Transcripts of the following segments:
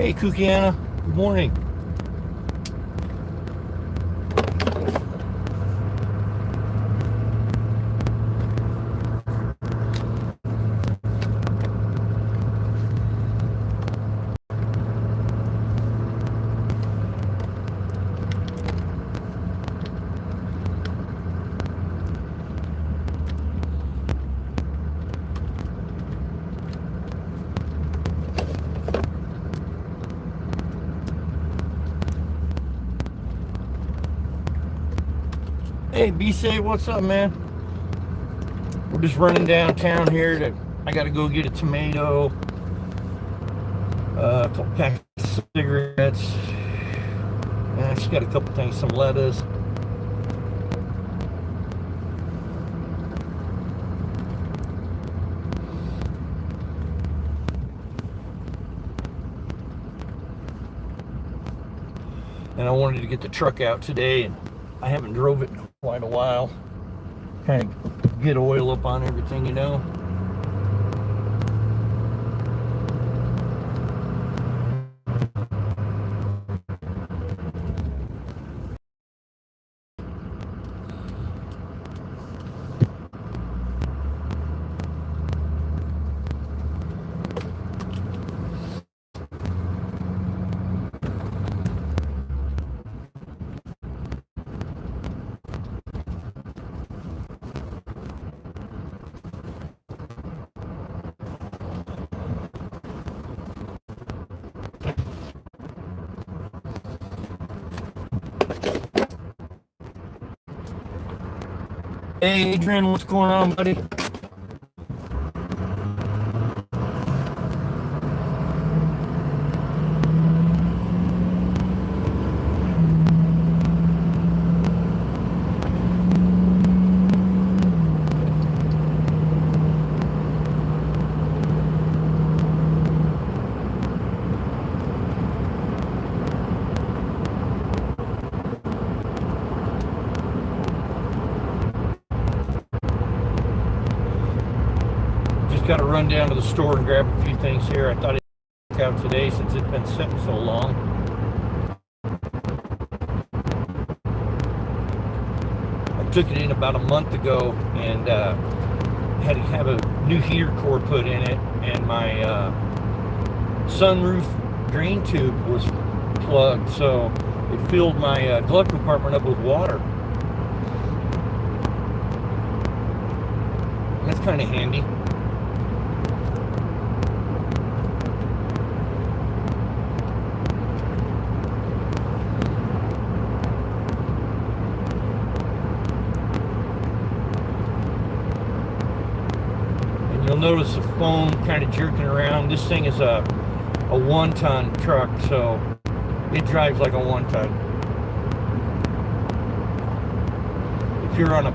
Hey, Kukiana. Good morning. Hey, B-Say, what's up, man? We're just running downtown here. I got to go get a tomato, a couple packs of cigarettes. And I just got a couple things, some lettuce. And I wanted to get the truck out today, and I haven't drove it in quite a while. Kind of get oil up on everything, you know. Hey, Adrian, what's going on, buddy? Got to run down to the store and grab a few things here. I thought I'd out today since it's been sitting so long. I took it in about a month ago and had to have a new heater core put in it, and my sunroof drain tube was plugged, so it filled my glove compartment up with water. That's kind of handy. You'll notice the foam kind of jerking around. This thing is a 1-ton truck, so it drives like a 1-ton. If you're on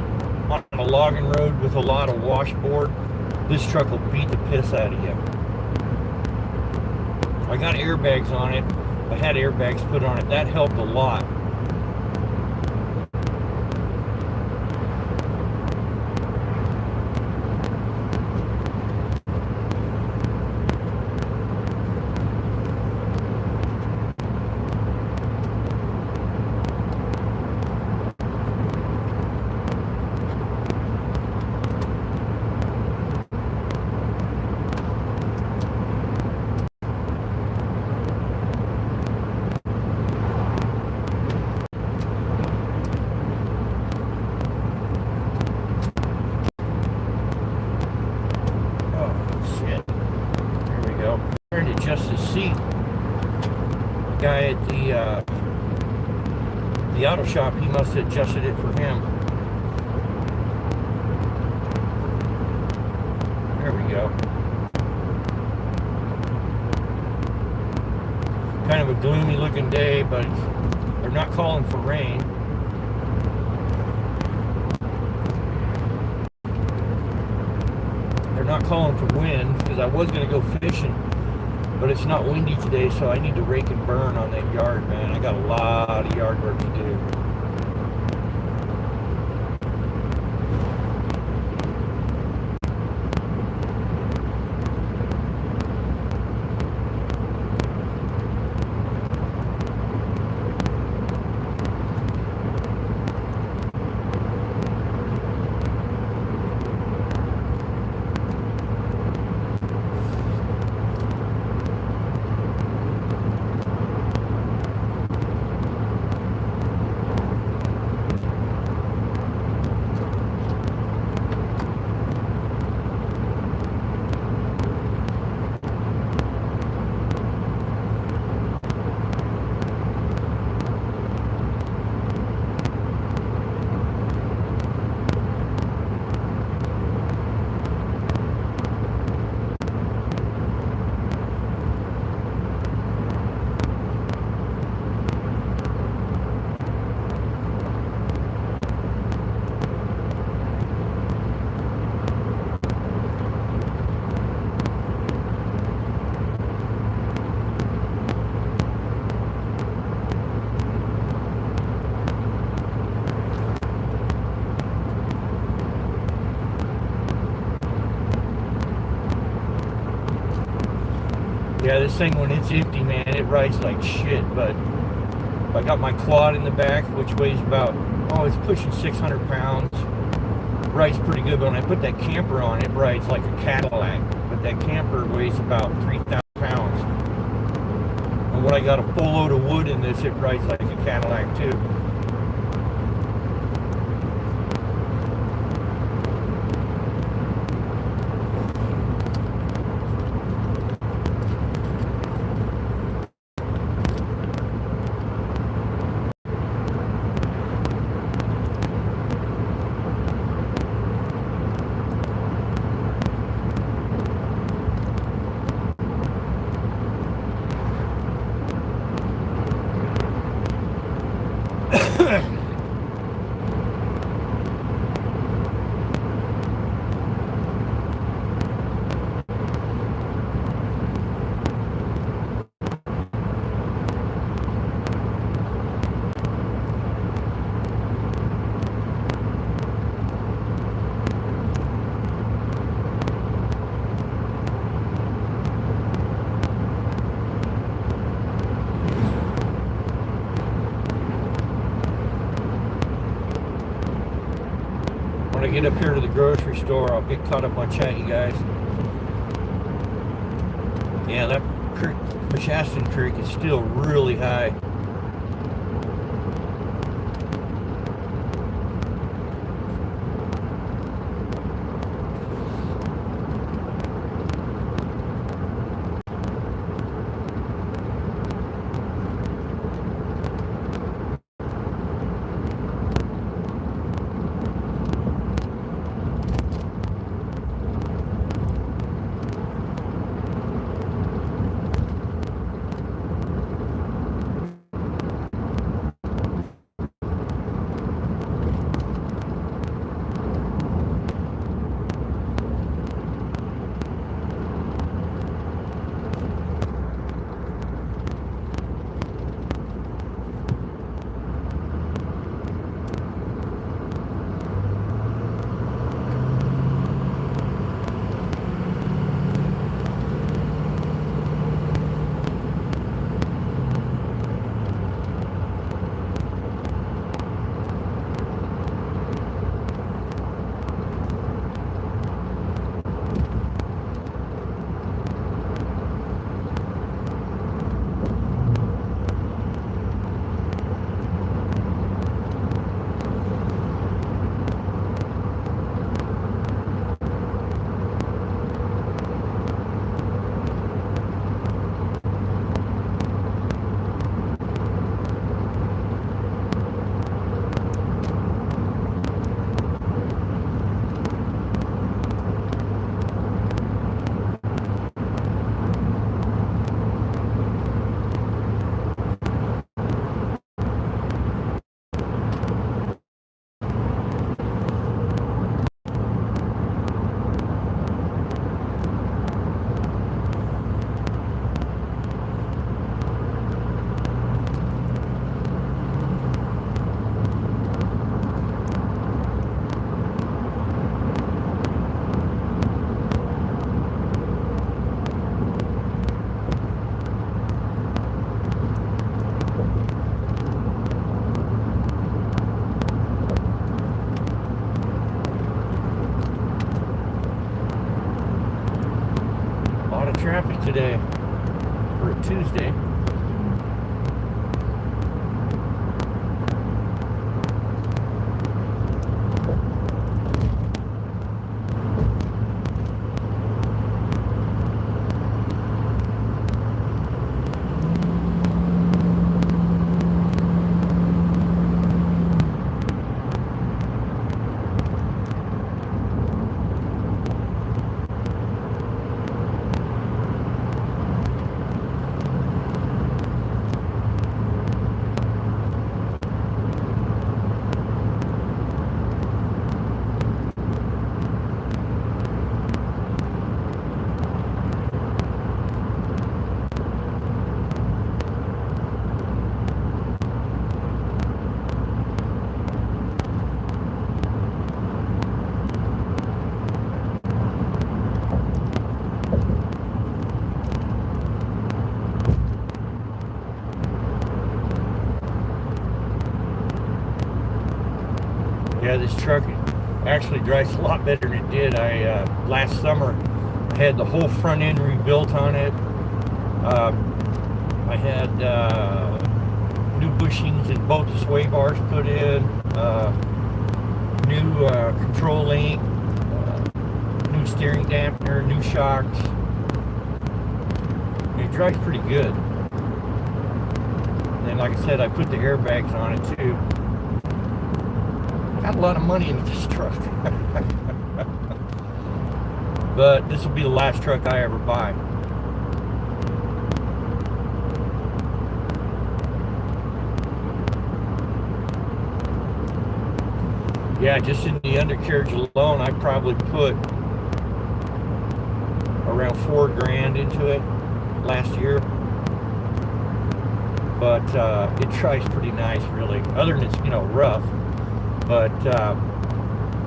a logging road with a lot of washboard, this truck will beat the piss out of you. I got airbags on it. I had airbags put on it. That helped a lot. Guy at the auto shop, he must have adjusted it for him. There we go. Kind of a gloomy looking day, but they're not calling for rain. They're not calling for wind, because I was going to go fishing. But it's not windy today, so I need to rake and burn on that yard, man. I got a lot of yard work to do. Yeah, this thing when it's empty, man, it rides like shit. But if I got my quad in the back, which weighs about, oh, it's pushing 600 pounds, rides pretty good. But when I put that camper on, it rides like a Cadillac. But that camper weighs about 3,000 pounds. And when I got a full load of wood in this, it rides like a Cadillac too. When I get up here to the grocery store, I'll get caught up on chat, you guys. Yeah, that creek, Shaston Creek, is still really high. Traffic today for a Tuesday. Yeah, this truck actually drives a lot better than it did. I last summer I had the whole front end rebuilt on it. I had new bushings and both the sway bars put in, new control link, new steering dampener, new shocks. It drives pretty good. And like I said, I put the airbags on it too. I got a lot of money into this truck. But this will be the last truck I ever buy. Yeah, just in the undercarriage alone, I probably put around $4,000 into it last year. But it drives pretty nice, really. Other than it's, rough. But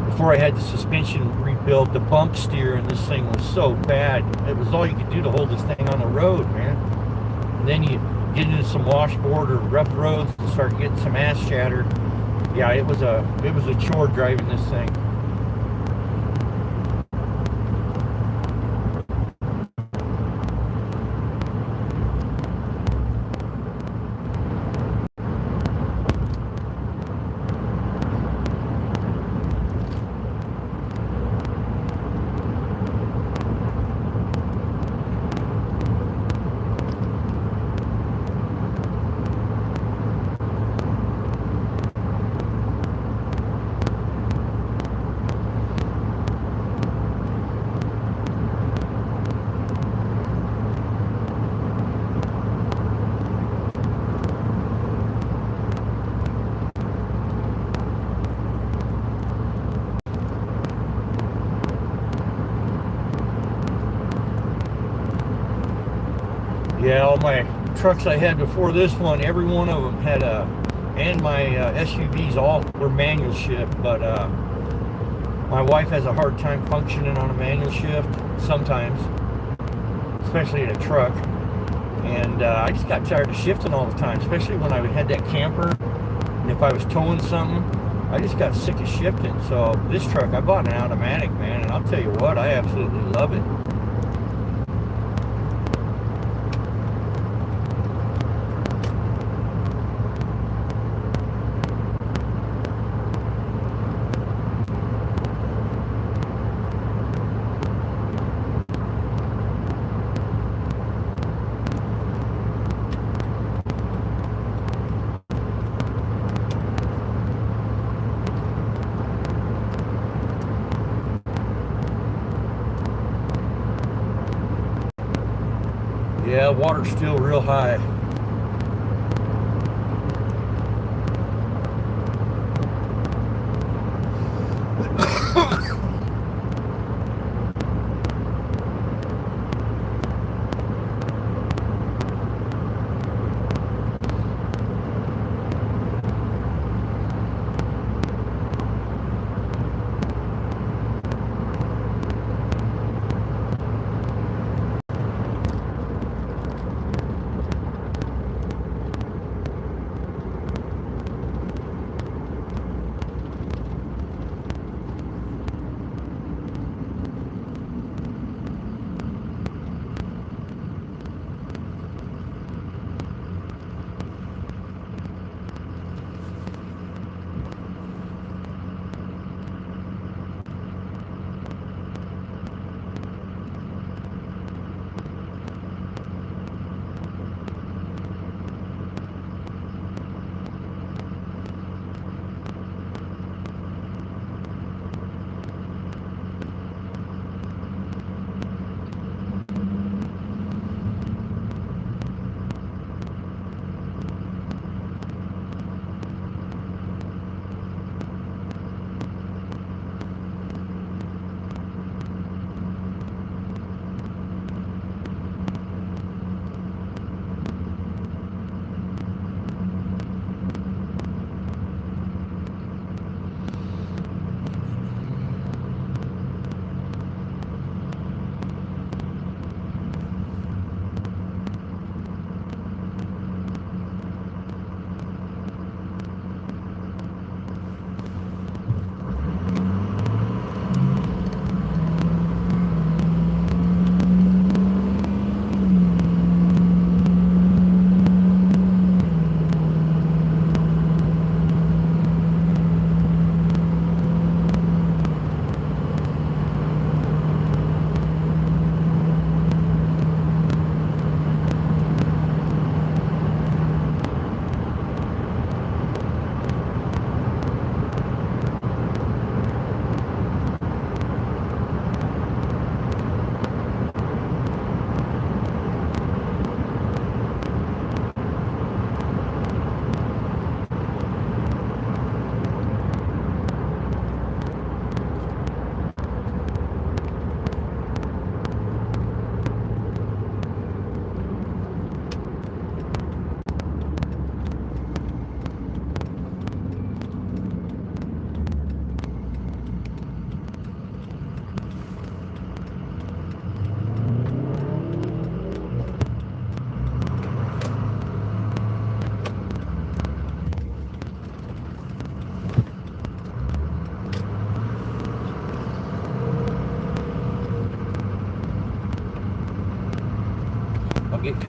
before I had the suspension rebuilt, the bump steer in this thing was so bad. It was all you could do to hold this thing on the road, man. And then you get into some washboard or rough roads and start getting some ass chatter. Yeah, it was a chore driving this thing. Yeah, all my trucks I had before this one, every one of them had and my SUVs all were manual shift, but my wife has a hard time functioning on a manual shift sometimes, especially in a truck. And I just got tired of shifting all the time, especially when I had that camper. And if I was towing something, I just got sick of shifting. So this truck, I bought an automatic, man, and I'll tell you what, I absolutely love it. Yeah, water's still real high.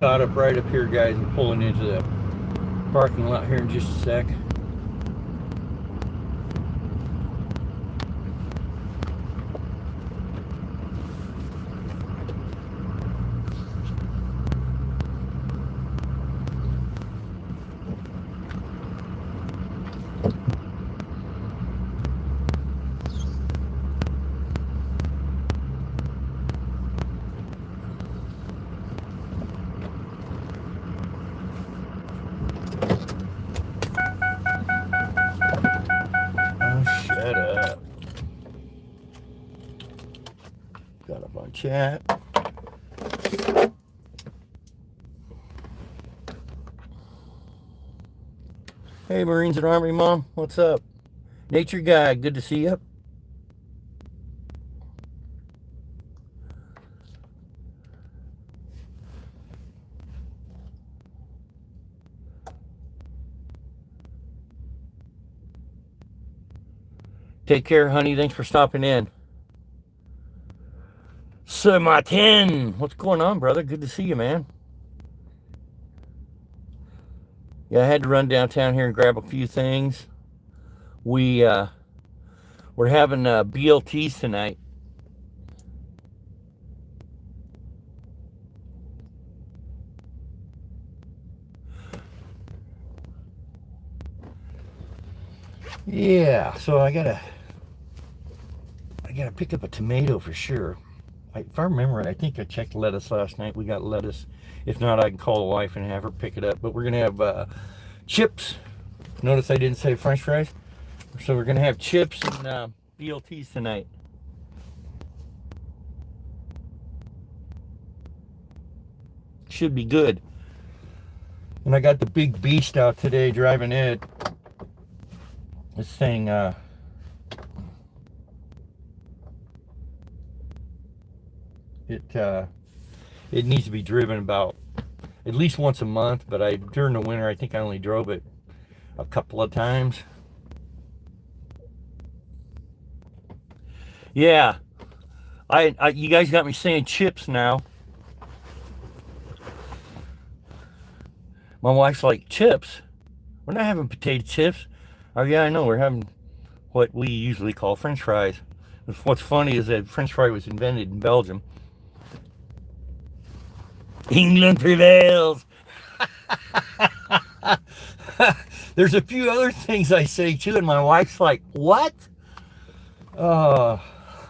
caught up right up here, guys. I'm pulling into the parking lot here in just a sec. Shut up. Got up on chat. Hey, Marines and Army Mom, what's up? Nature Guy, good to see you. Take care, honey. Thanks for stopping in. Sir Martin, what's going on, brother? Good to see you, man. Yeah, I had to run downtown here and grab a few things. We're having BLTs tonight. Yeah, so I gotta pick up a tomato for sure. If I remember right, I think I checked lettuce last night. We got lettuce. If not, I can call the wife and have her pick it up. But we're gonna have chips. Notice I didn't say French fries. So we're gonna have chips and BLTs tonight. Should be good. And I got the big beast out today driving it. This thing, it needs to be driven about at least once a month, but during the winter I think I only drove it a couple of times. Yeah, you guys got me saying chips now. My wife's like, chips? We're not having potato chips. Oh yeah, I know, we're having what we usually call French fries. What's funny is that French fry was invented in Belgium. England prevails. There's a few other things I say too, and my wife's like, what? I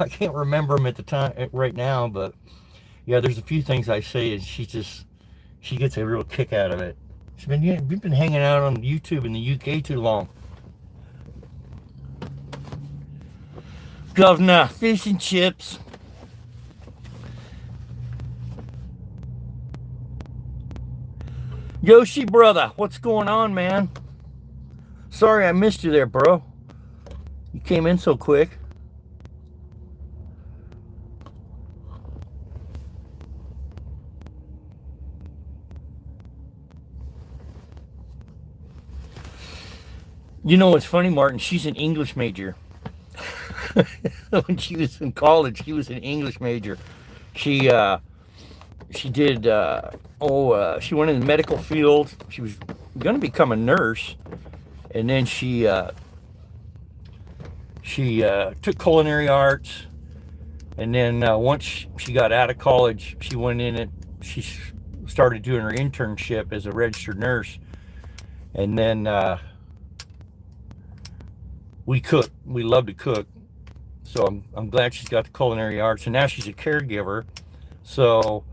can't remember them at the time right now, but yeah, there's a few things I say, and she gets a real kick out of it. We've been hanging out on YouTube in the UK too long. Governor, fish and chips. Yoshi, brother, what's going on, man? Sorry I missed you there, bro. You came in so quick. You know what's funny, Martin? She's an English major. When she was in college, she was an English major. She did, she went in the medical field. She was going to become a nurse. And then she took culinary arts. And then once she got out of college, she went in and she started doing her internship as a registered nurse. And then we cook. We love to cook. So I'm glad she's got the culinary arts, and now she's a caregiver. So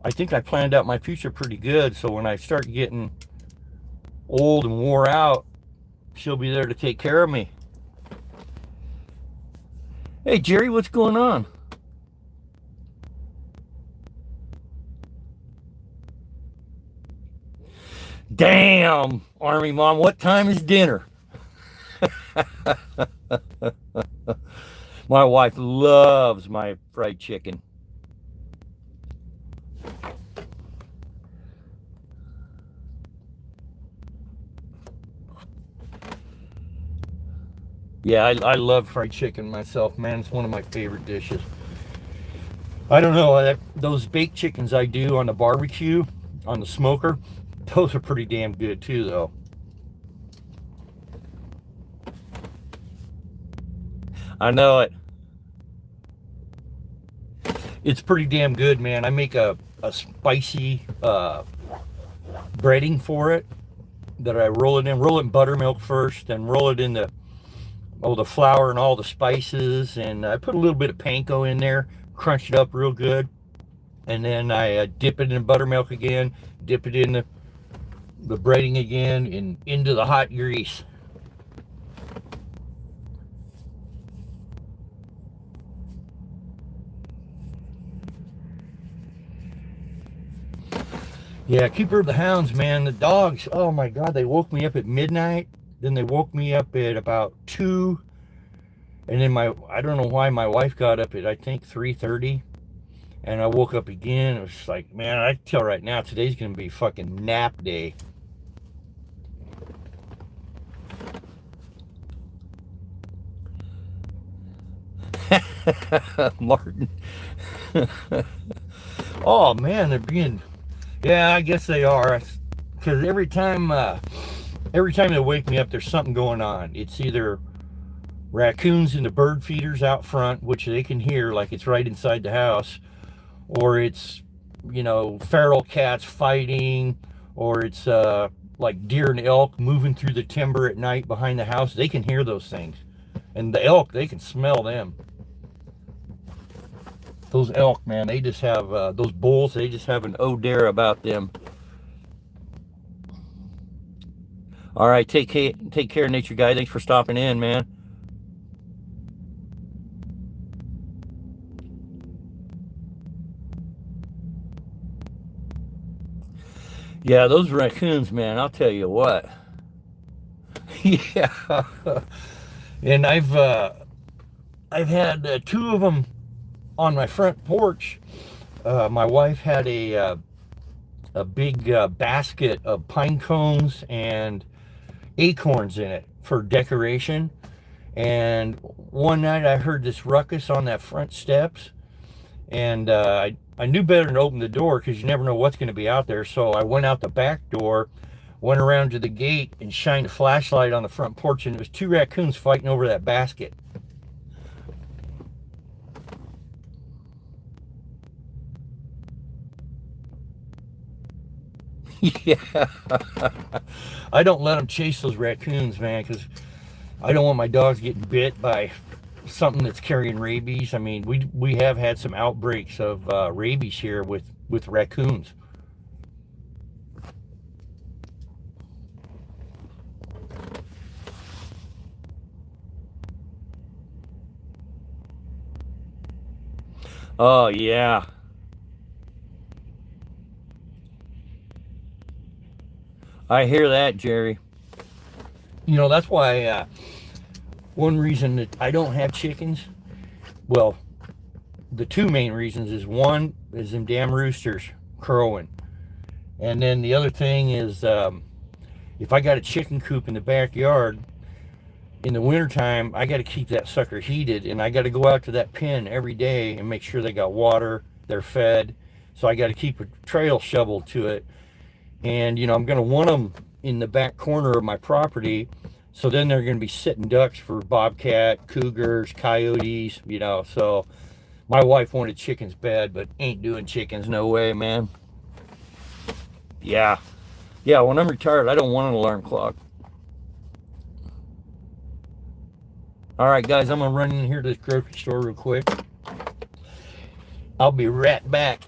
I think I planned out my future pretty good. So when I start getting old and wore out, she'll be there to take care of me. Hey, Jerry, what's going on? Damn, Army Mom, what time is dinner? My wife loves my fried chicken. Yeah, I love fried chicken myself, man. It's one of my favorite dishes. I don't know, those baked chickens I do on the barbecue, on the smoker. Those are pretty damn good too, though. I know it. It's pretty damn good, man. I make a spicy breading for it that I roll it in buttermilk first, then roll it in the flour and all the spices, and I put a little bit of panko in there, crunch it up real good, and then I dip it in buttermilk again, dip it in the breading again, and into the hot grease. Yeah, Keeper of the Hounds, man. The dogs, oh my God, they woke me up at midnight. Then they woke me up at about 2. And then I don't know why my wife got up at, I think, 3:30. And I woke up again. It was like, man, I can tell right now, today's going to be fucking nap day. Martin. Oh, man, they're being... Yeah, I guess they are. Because every time they wake me up, there's something going on. It's either raccoons in the bird feeders out front, which they can hear like it's right inside the house, or it's, feral cats fighting, or it's like deer and elk moving through the timber at night behind the house. They can hear those things. And the elk, they can smell them. Those elk, man, they just have, those bulls, they just have an odor about them. All right, take care, Nature Guy. Thanks for stopping in, man. Yeah, those raccoons, man, I'll tell you what. Yeah. And I've had 2 of them on my front porch. My wife had a big basket of pine cones and acorns in it for decoration. And one night I heard this ruckus on that front steps, and I knew better than to open the door because you never know what's going to be out there. So I went out the back door, went around to the gate, and shined a flashlight on the front porch, and it was 2 raccoons fighting over that basket. Yeah. I don't let them chase those raccoons, man, because I don't want my dogs getting bit by something that's carrying rabies. I mean, we have had some outbreaks of rabies here with raccoons. Oh, yeah. I hear that, Jerry. That's why one reason that I don't have chickens, well, the 2 main reasons is, one is them damn roosters crowing. And then the other thing is, if I got a chicken coop in the backyard, in the wintertime, I got to keep that sucker heated, and I got to go out to that pen every day and make sure they got water, they're fed. So I got to keep a trail shoveled to it. And, I'm going to want them in the back corner of my property. So then they're going to be sitting ducks for bobcat, cougars, coyotes, So my wife wanted chickens bad, but ain't doing chickens, no way, man. Yeah. Yeah, when I'm retired, I don't want an alarm clock. All right, guys, I'm going to run in here to this grocery store real quick. I'll be right back.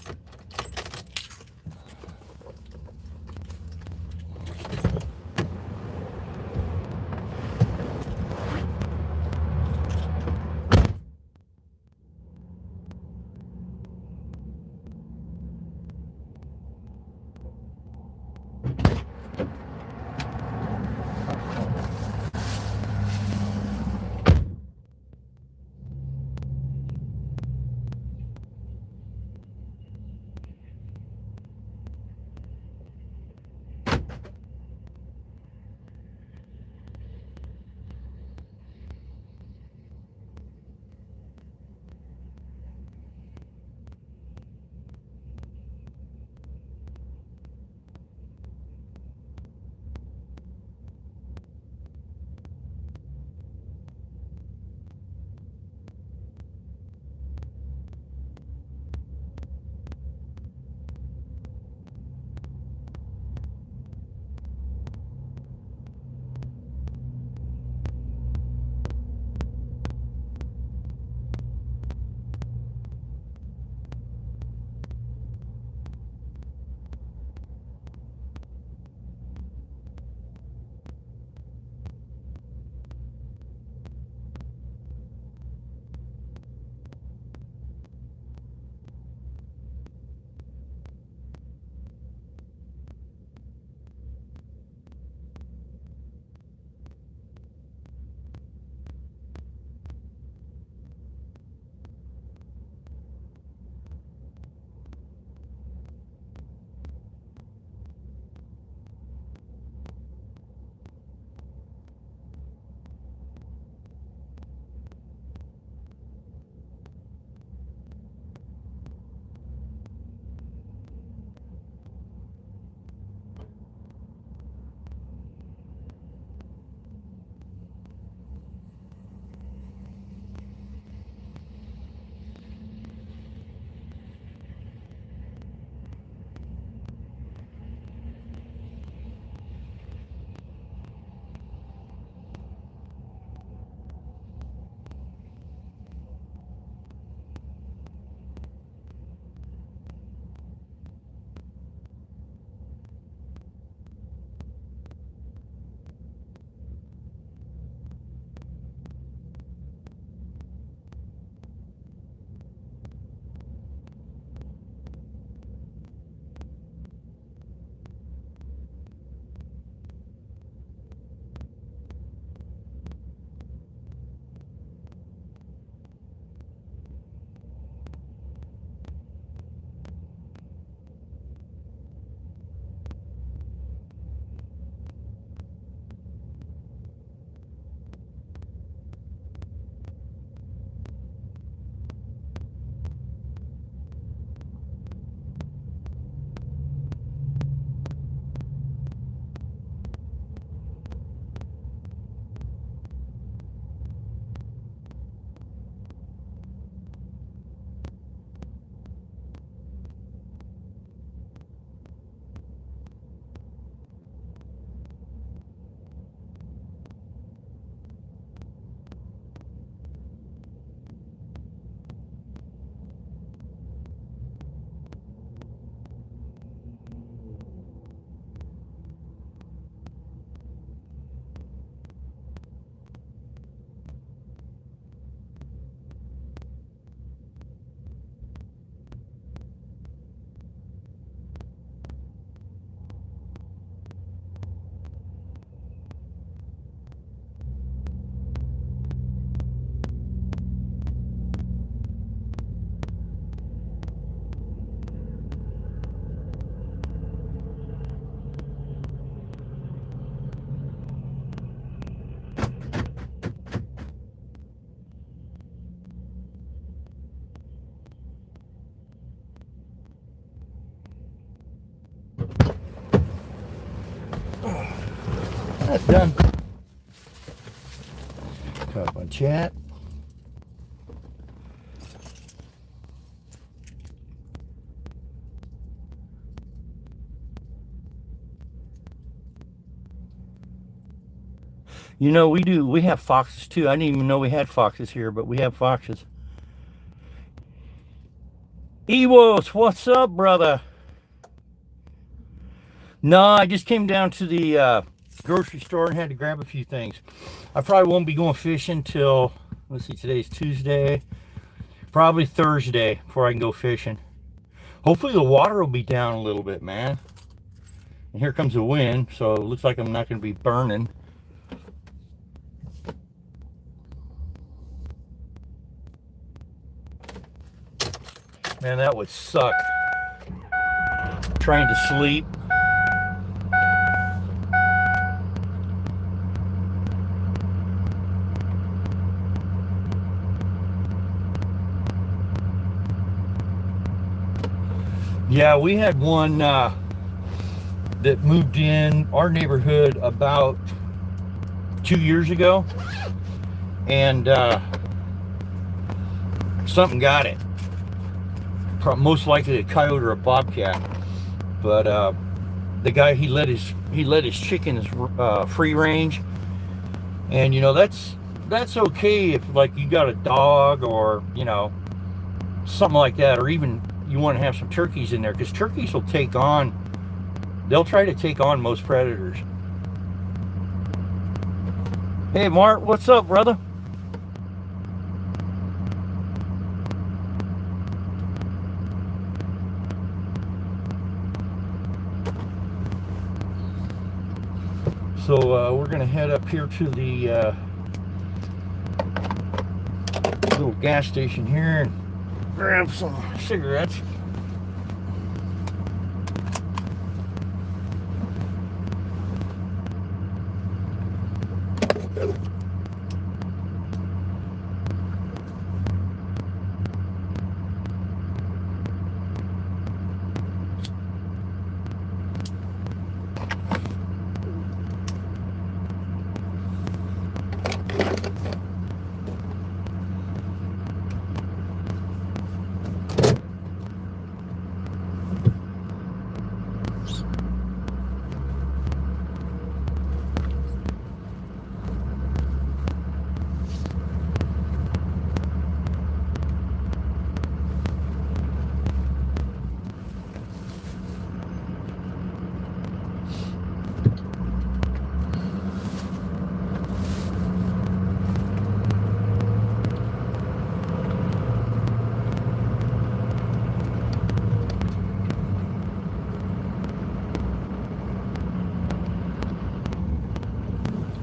Done. Cut my chat. You know, we have foxes too. I didn't even know we had foxes here, but we have foxes. Ewos, what's up, brother? No, I just came down to the grocery store and had to grab a few things. I probably won't be going fishing till, let's see, today's Tuesday. Probably Thursday before I can go fishing. Hopefully the water will be down a little bit, man. And here comes the wind, so it looks like I'm not going to be burning. Man, that would suck. Trying to sleep. Yeah, we had one that moved in our neighborhood about 2 years ago, and something got it. Most likely a coyote or a bobcat, but the guy, he let his chickens free range, and you know that's okay if like you got a dog or you know something like that, or even you want to have some turkeys in there, because turkeys will they'll try to take on most predators. Hey Mark, what's up, brother? So we're gonna head up here to the little gas station here and grab some cigarettes.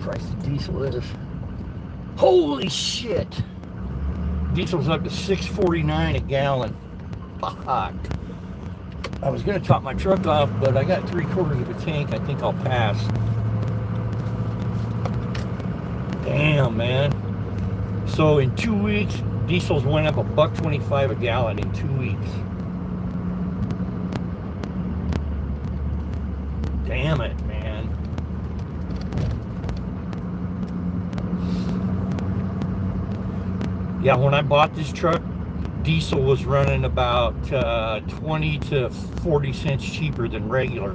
Price of diesel is, holy shit, diesel's up to $6.49 a gallon. Fuck. I was gonna top my truck off, but I got 3/4 of a tank. I think I'll pass. Damn, man. So in 2 weeks, diesels went up $1.25 a gallon in 2 weeks. Damn it, man. Yeah, when I bought this truck, diesel was running about 20 to 40 cents cheaper than regular.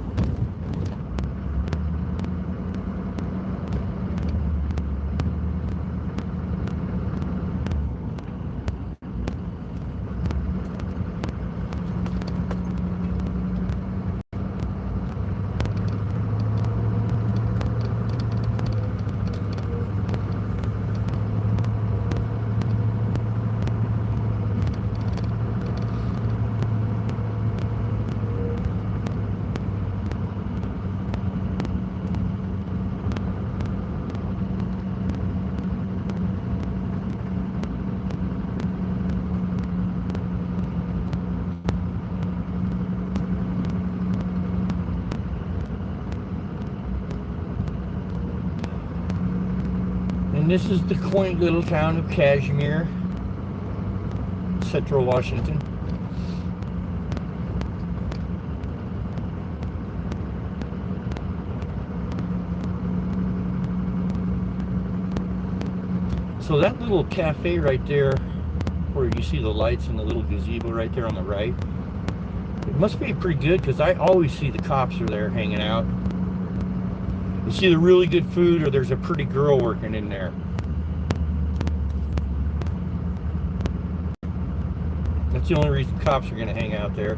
And this is the quaint little town of Cashmere, Central Washington. So that little cafe right there, where you see the lights and the little gazebo right there on the right, it must be pretty good because I always see the cops are there hanging out. It's either really good food or there's a pretty girl working in there. That's the only reason cops are going to hang out there.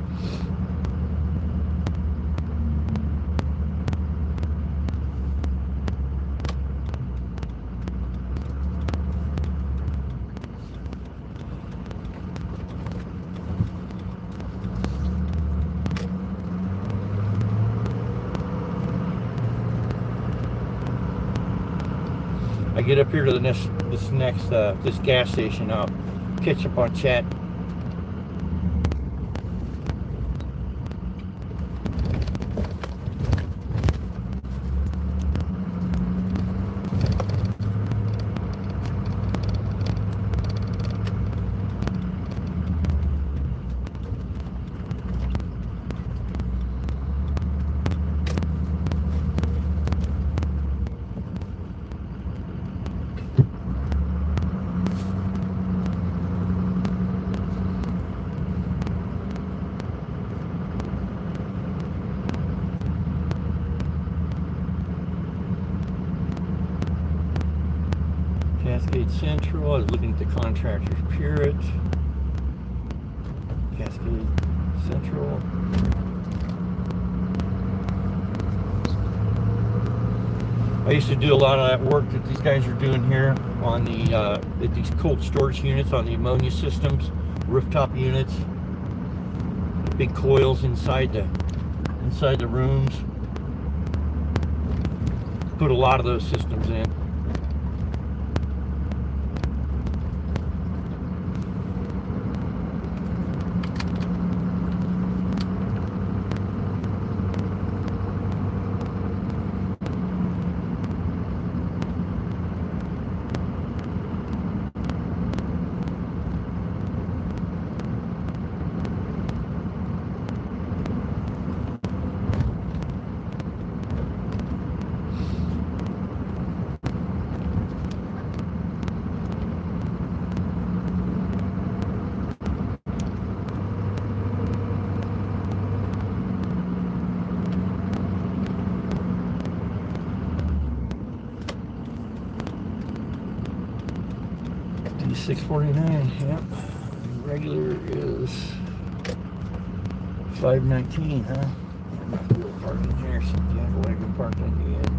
I get up here to this gas station. I'll catch up on chat. Cascade Central. I was looking at the contractor's Purett. Cascade Central. I used to do a lot of that work that these guys are doing here on the at these cold storage units on the ammonia systems, rooftop units, big coils inside the rooms. Put a lot of those systems in. $6.49, yep. Regular is $5.19, huh? We'll park in here, so the wagon parked in the end.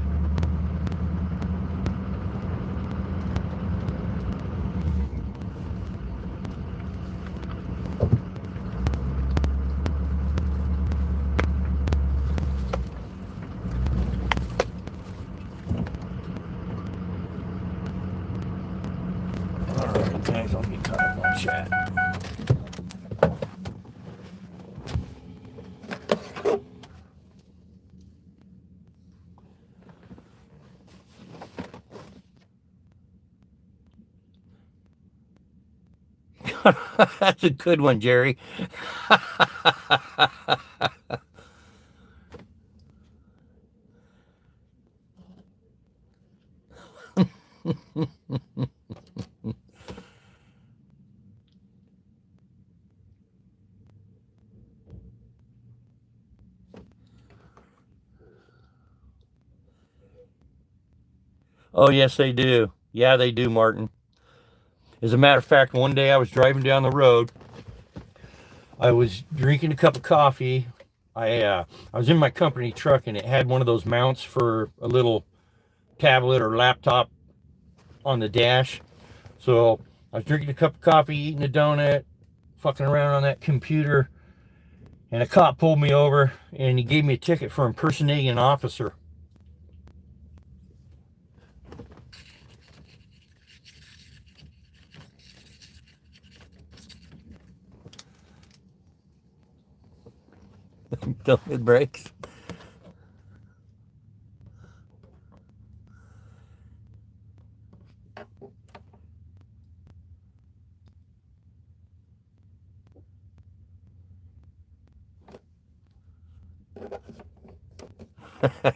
Guys, I'll get caught up on chat. That's a good one, Jerry. Oh, yes, they do. Yeah, they do, Martin. As a matter of fact, one day I was driving down the road. I was drinking a cup of coffee. I was in my company truck, and it had one of those mounts for a little tablet or laptop on the dash. So I was drinking a cup of coffee, eating a donut, fucking around on that computer, and a cop pulled me over, and he gave me a ticket for impersonating an officer. Don't hit brakes.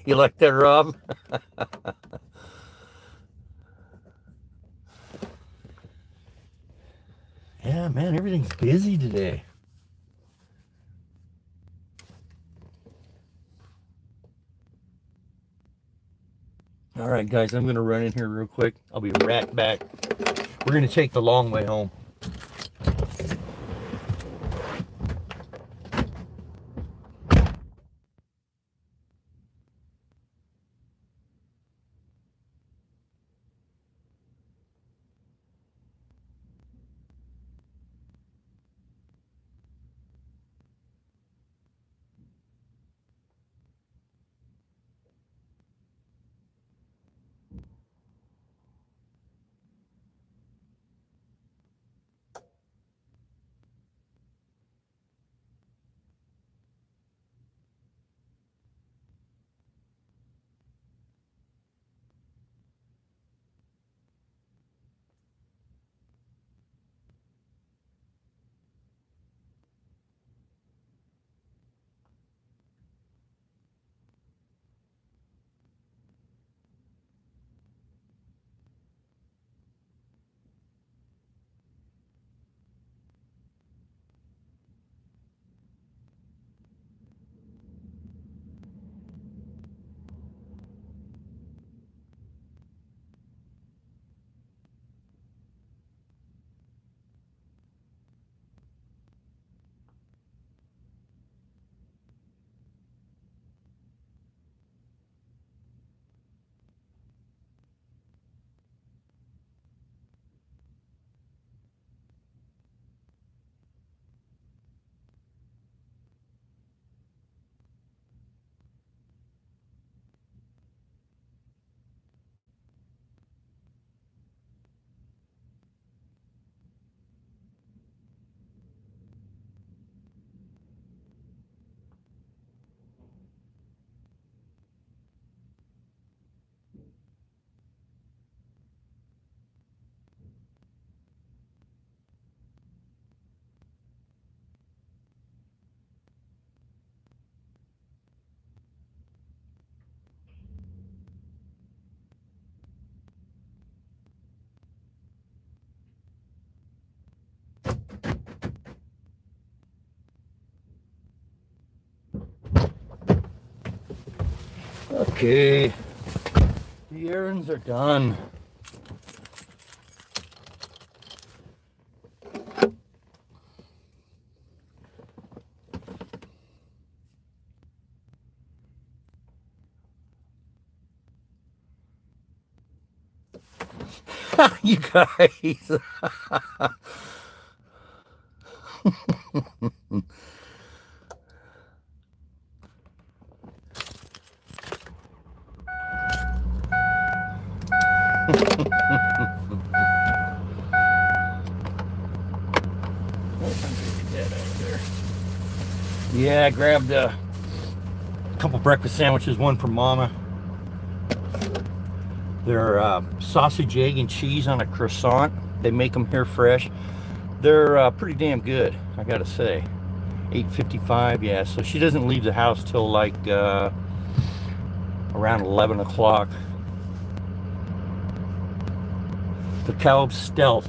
You like that, Rob? Yeah, man, everything's busy today. All right, guys, I'm going to run in here real quick. I'll be right back. We're going to take the long way home. Okay, the errands are done. You guys. Yeah, I grabbed a couple breakfast sandwiches, one for Mama. They're sausage, egg, and cheese on a croissant. They make them here fresh. They're pretty damn good, I gotta say. $8.55, yeah, so she doesn't leave the house till like around 11 o'clock. The Caleb Stealth.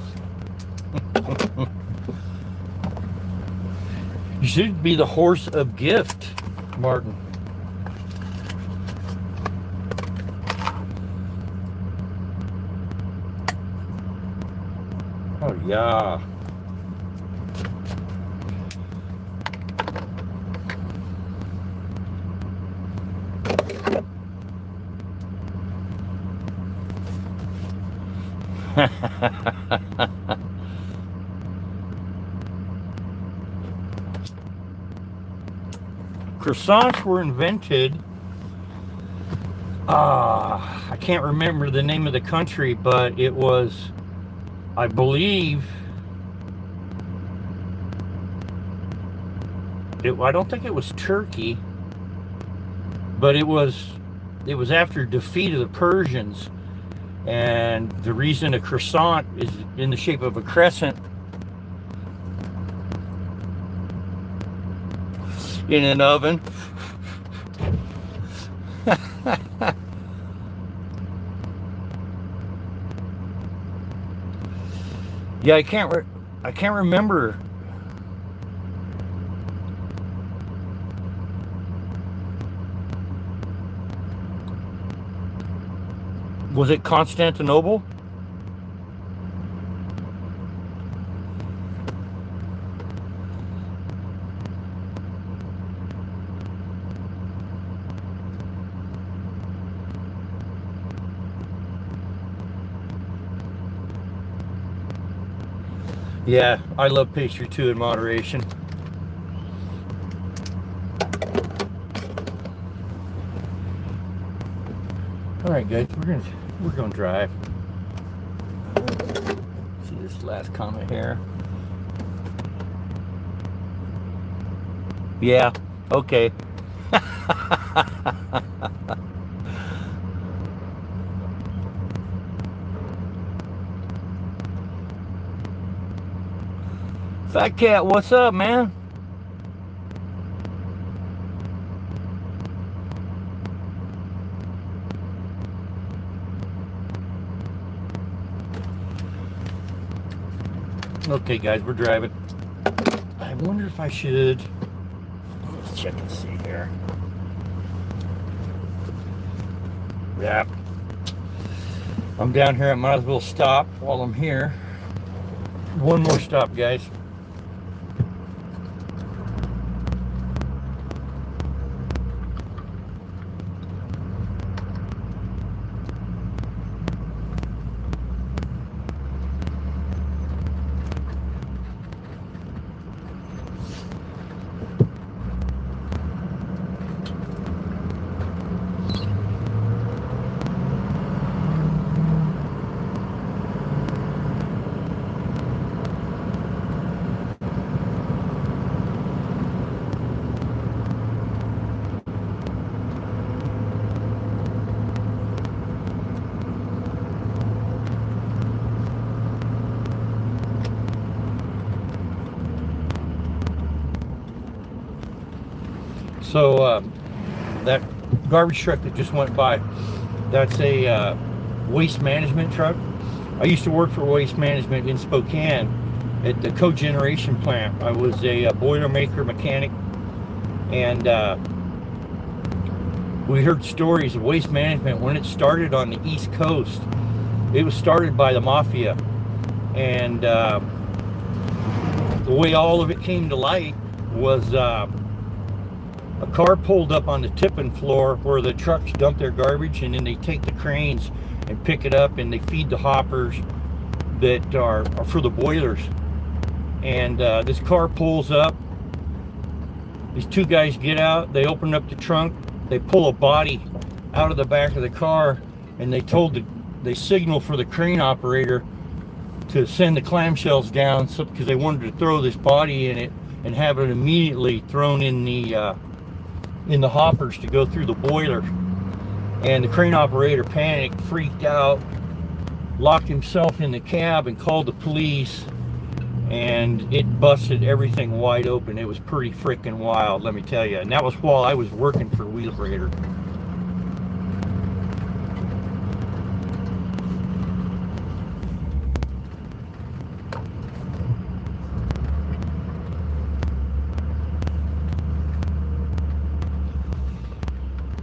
You should be the horse of gift, Martin. Oh, yeah. Croissants were invented, I can't remember the name of the country, but it was, I believe, I don't think it was Turkey, but it was after defeat of the Persians. And the reason a croissant is in the shape of a crescent in an oven. Yeah, I can't I can't remember. Was it Constantinople? Yeah, I love pastry too in moderation. All right, guys, we're gonna drive. See this last comment here. Yeah. Okay. Fat Cat, what's up, man? Okay, guys, we're driving. I wonder if I should. Let's check and see here. Yeah. I'm down here. I might as well stop while I'm here. One more stop, guys. So that garbage truck that just went by, that's a waste management truck. I used to work for Waste Management in Spokane at the cogeneration plant. I was a boilermaker mechanic, and we heard stories of Waste Management when it started on the East Coast. It was started by the mafia, and the way all of it came to light was a car pulled up on the tipping floor where the trucks dump their garbage, and then they take the cranes and pick it up and they feed the hoppers that are for the boilers. And this car pulls up. These two guys get out, they open up the trunk, they pull a body out of the back of the car, and they signal for the crane operator to send the clamshells down, because they wanted to throw this body in it and have it immediately thrown in the hoppers to go through the boiler. And the crane operator panicked, freaked out, locked himself in the cab and called the police, and it busted everything wide open. It was pretty freaking wild, let me tell you. And that was while I was working for Wheelabrator.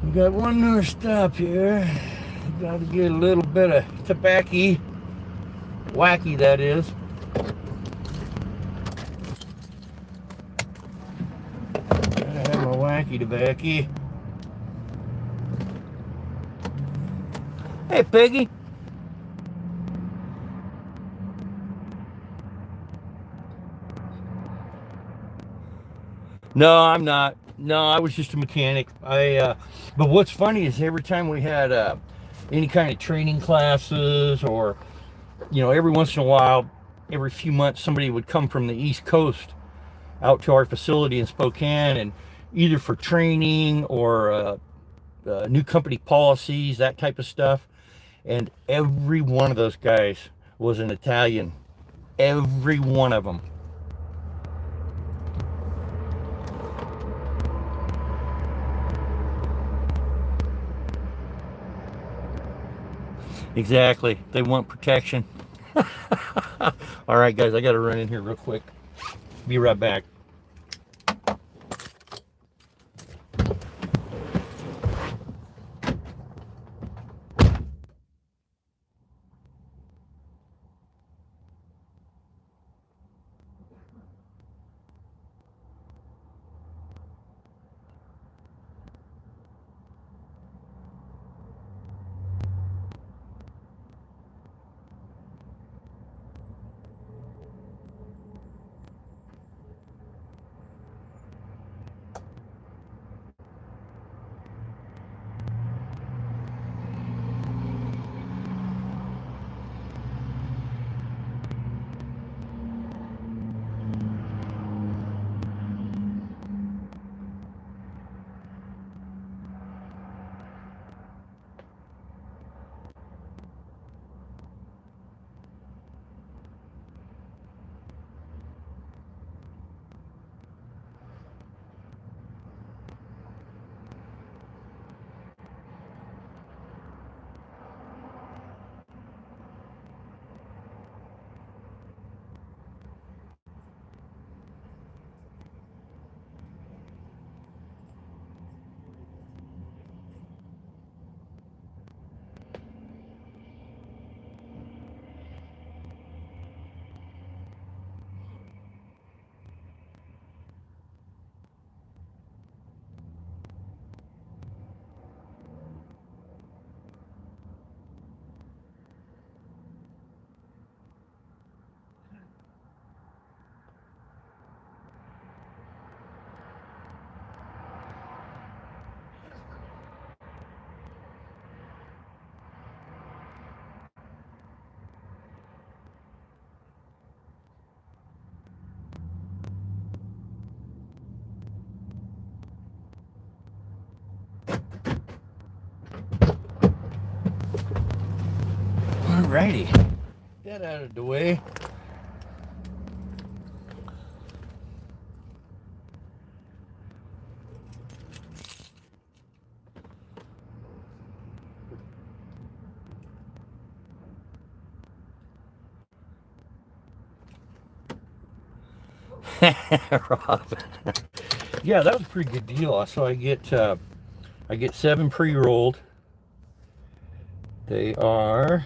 We got one more stop here. Got to get a little bit of tobacco. Wacky, that is. Gotta have my wacky tobacco. Hey, Peggy. No, I'm not. No, I was just a mechanic. But what's funny is every time we had any kind of training classes, or every once in a while, every few months, somebody would come from the East Coast out to our facility in Spokane, and either for training or new company policies, that type of stuff. And every one of those guys was an Italian. Every one of them. Exactly. They want protection. All right, guys, I got to run in here real quick. Be right back. Alrighty, get that out of the way. Rob. Yeah, that was a pretty good deal. So I get 7 pre-rolled. They are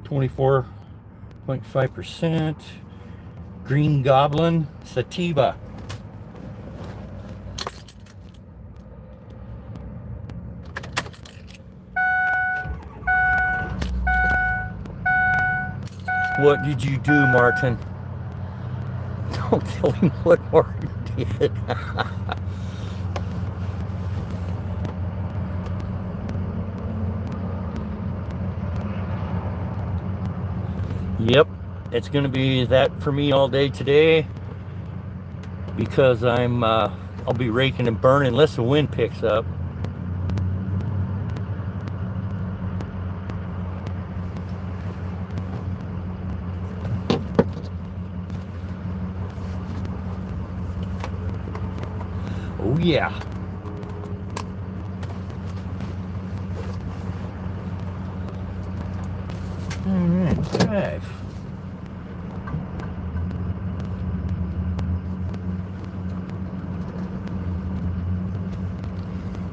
24.5% Green Goblin Sativa. What did you do, Martin? Don't tell him what Martin did. Yep, it's going to be that for me all day today because I'll be raking and burning unless the wind picks up. Oh yeah. Okay.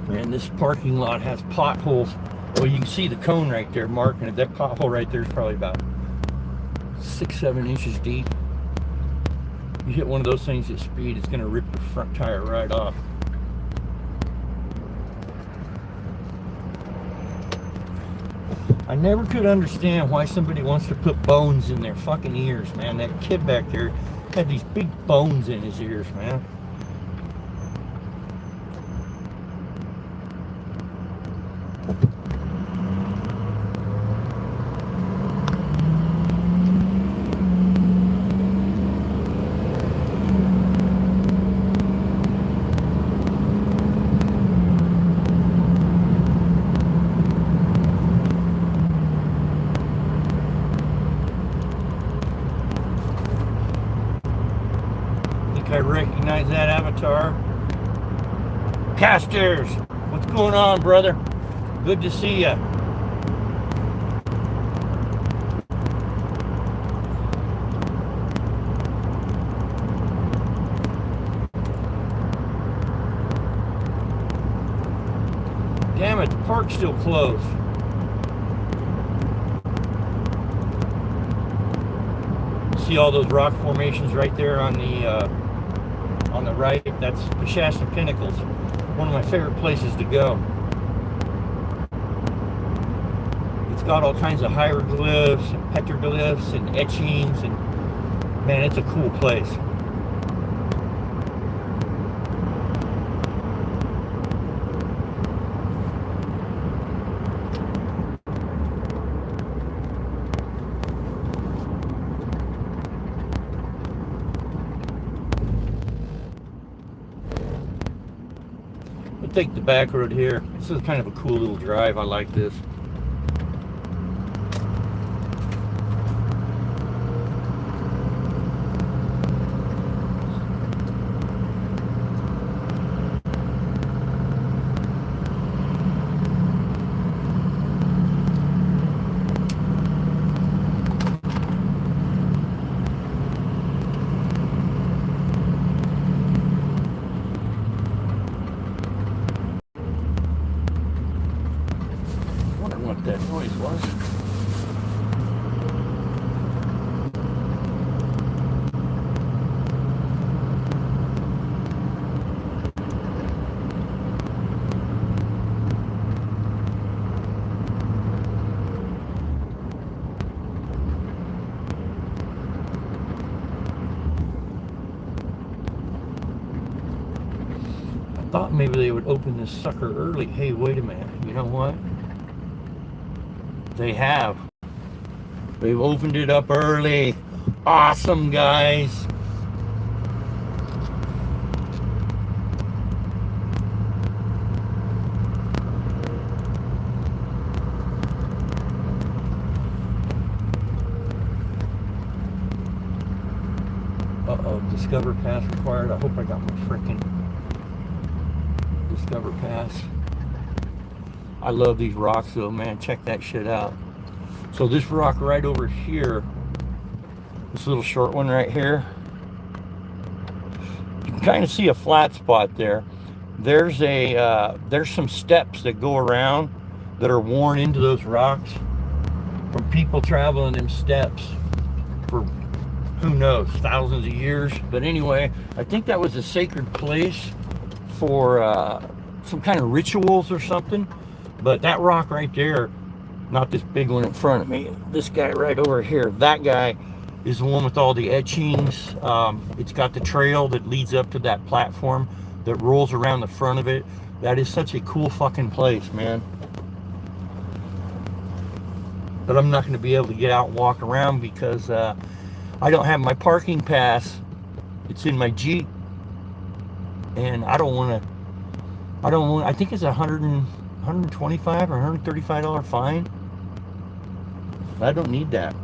Man, this parking lot has potholes. Well, you can see the cone right there marking it. That pothole right there is probably about 6-7 inches deep. You hit one of those things at speed, it's going to rip the front tire right off. I never could understand why somebody wants to put bones in their fucking ears, man. That kid back there had these big bones in his ears, man. I recognize that avatar. Casters, what's going on, brother? Good to see ya. Park's still closed. See all those rock formations right there on the right? That's the Shasta Pinnacles. One of my favorite places to go. It's got all kinds of hieroglyphs and petroglyphs and etchings, and man, it's a cool place. We'll take the back road here. This is kind of a cool little drive. I like this. What that noise was. I thought maybe they would open this sucker early. Hey, wait a minute. You know what? They have. They've opened it up early. Awesome, guys. Uh-oh, Discover Pass required. I hope I got my freaking Discover Pass. I love these rocks though, man. Check that shit out. So this rock right over here, this little short one right here, you can kind of see a flat spot there. There's some steps that go around that are worn into those rocks from people traveling them steps for who knows, thousands of years. But anyway, I think that was a sacred place for some kind of rituals or something. But that rock right there, not this big one in front of me, this guy right over here, that guy is the one with all the etchings. It's got the trail that leads up to that platform that rolls around the front of it. That is such a cool fucking place, man. But I'm not going to be able to get out and walk around because I don't have my parking pass. It's in my Jeep. And I don't want to, I think it's $125 or $135 fine. I don't need that.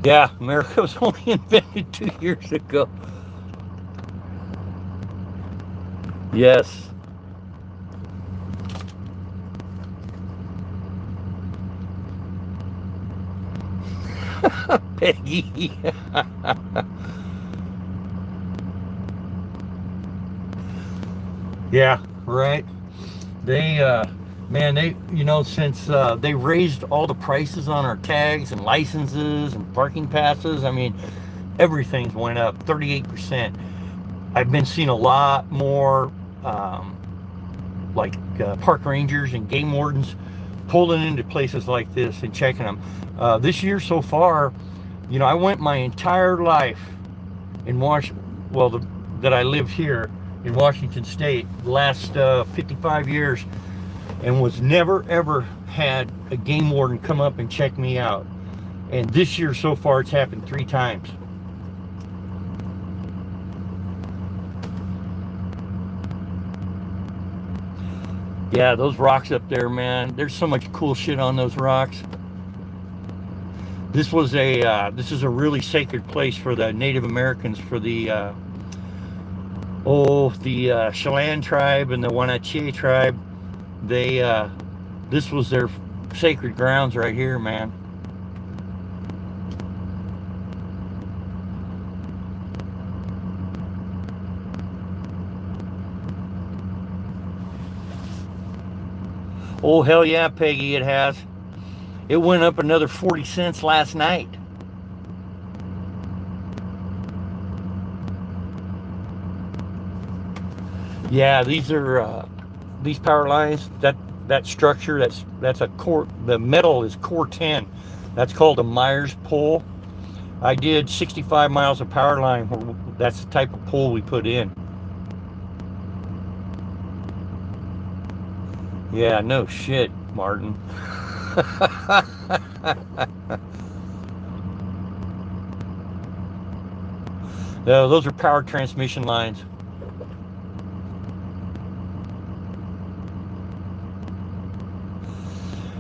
Yeah, America was only invented 2 years ago. Yes. Peggy. Yeah, right. They, man, they, since they raised all the prices on our tags and licenses and parking passes, I mean, everything's went up 38%. I've been seeing a lot more, park rangers and game wardens pulling into places like this and checking them. This year so far, I went my entire life in that I lived here in Washington State, the last 55 years, and was never ever had a game warden come up and check me out. And this year so far it's happened 3 times. Yeah, those rocks up there, man, there's so much cool shit on those rocks. This is a really sacred place for the Native Americans, for the Chelan tribe and the Wenatchee tribe. This was their sacred grounds right here, man. Oh, hell yeah, Peggy, it has. It went up another 40 cents last night. Yeah, these power lines. That structure. That's a core. The metal is core 10. That's called a Myers pole. I did 65 miles of power line. That's the type of pole we put in. Yeah, no shit, Martin. No, those are power transmission lines.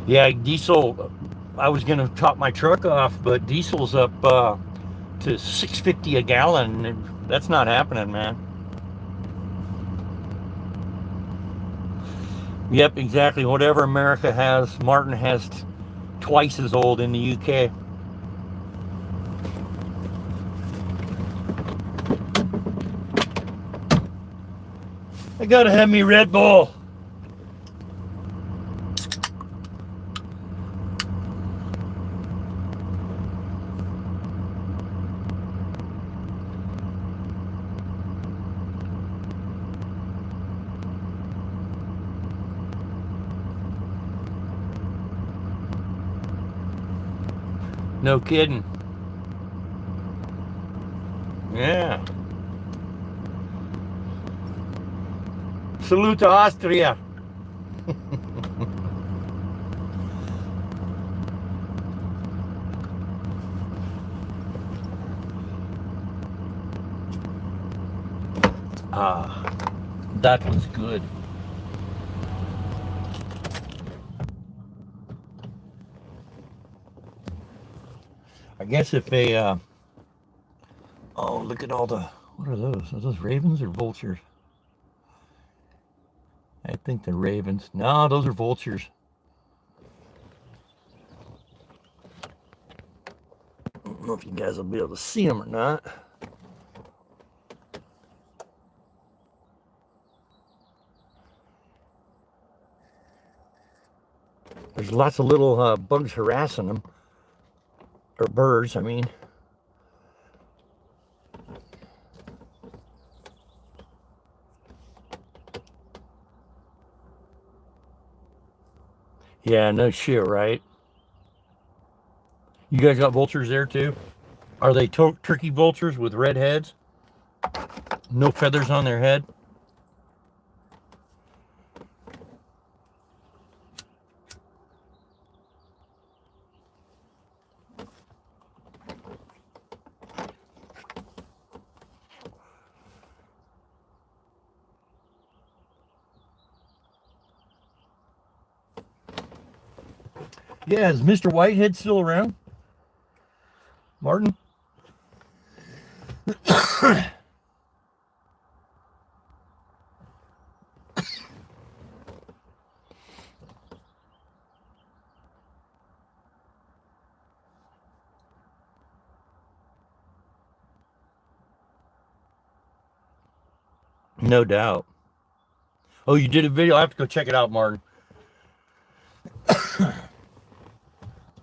Yeah, diesel. I was gonna top my truck off, but diesel's up to 6.50 a gallon. And that's not happening, man. Yep, exactly. Whatever America has, Martin has twice as old in the UK. I gotta have me Red Bull. No kidding. Yeah. Salute to Austria. Ah, that was good. I guess if they, oh, look at all the, what are those? Are those ravens or vultures? I think they're ravens. No, those are vultures. I don't know if you guys will be able to see them or not. There's lots of little bugs harassing them. Or birds, I mean. Yeah, no shit, right? You guys got vultures there too? Are they turkey vultures with red heads? No feathers on their head? Yeah, is Mr. Whitehead still around? Martin? No doubt. Oh, you did a video? I have to go check it out, Martin.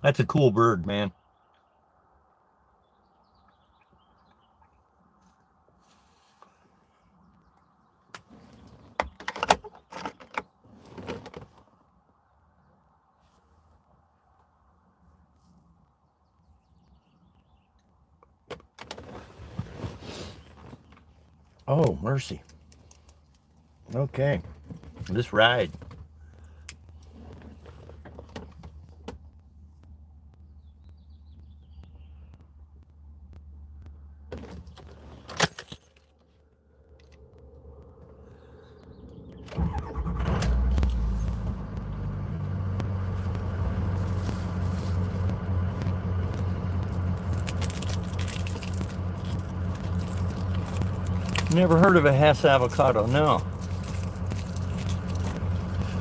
That's a cool bird, man. Oh, mercy. Okay. This ride. Never heard of a Hess avocado, no.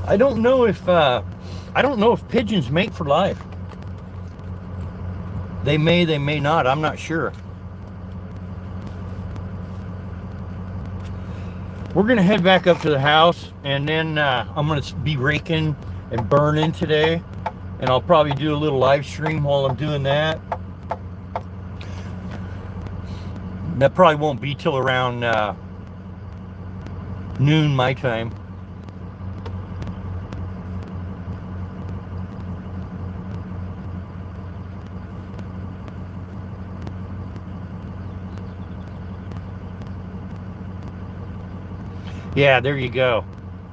I don't know if pigeons mate for life. They may not. I'm not sure. We're gonna head back up to the house, and then I'm gonna be raking and burning today. And I'll probably do a little live stream while I'm doing that. That probably won't be till around noon my time. Yeah, there you go.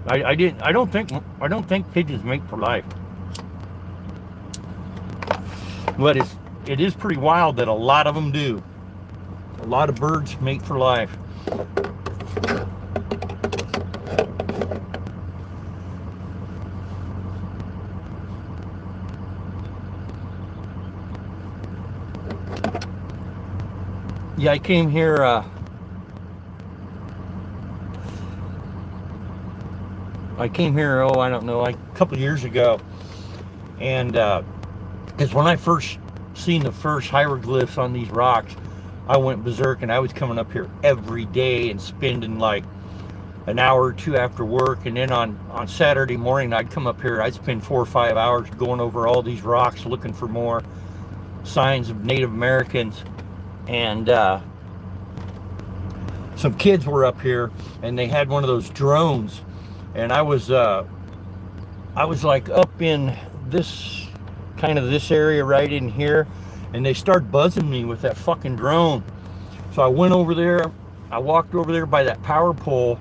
I don't think pigeons mate for life. But it is pretty wild that a lot of them do. A lot of birds mate for life. Yeah, I came here oh, I don't know, like a couple of years ago. And because when I first seen the first hieroglyphs on these rocks, I went berserk, and I was coming up here every day and spending like an hour or two after work. And then on Saturday morning, I'd come up here, I'd spend 4 or 5 hours going over all these rocks looking for more signs of Native Americans. And some kids were up here, and they had one of those drones, and I was like up in this kind of this area right in here, and they started buzzing me with that fucking drone. So I went over there, I walked over there by that power pole,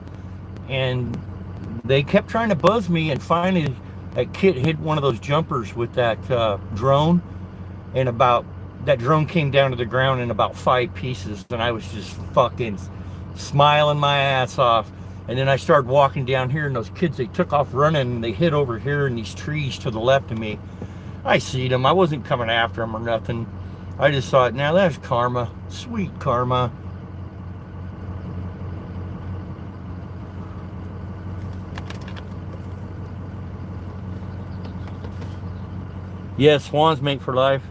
and they kept trying to buzz me, and finally that kid hit one of those jumpers with that drone, and that drone came down to the ground in about 5 pieces, and I was just fucking smiling my ass off. And then I started walking down here, and those kids, they took off running, and they hid over here in these trees to the left of me. I seen them. I wasn't coming after them or nothing. I just thought, now that's karma. Sweet karma. Yeah, swans mate for life.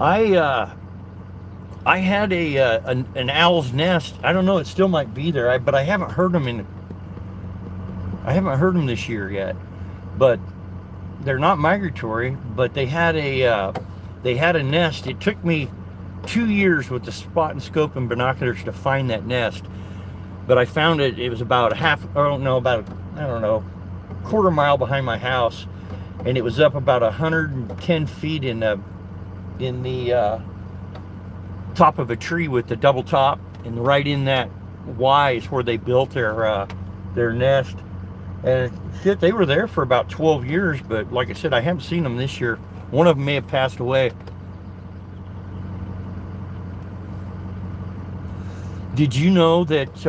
I had an owl's nest. I don't know. It still might be there, but I haven't heard them this year yet. But they're not migratory. But they had a nest. It took me 2 years with the spot and scope and binoculars to find that nest. But I found it. It was about quarter mile behind my house, and it was up about 110 feet in the top of a tree with the double top, and right in that Y is where they built their nest. And shit, they were there for about 12 years, but like I said, I haven't seen them this year. One of them may have passed away. Did you know that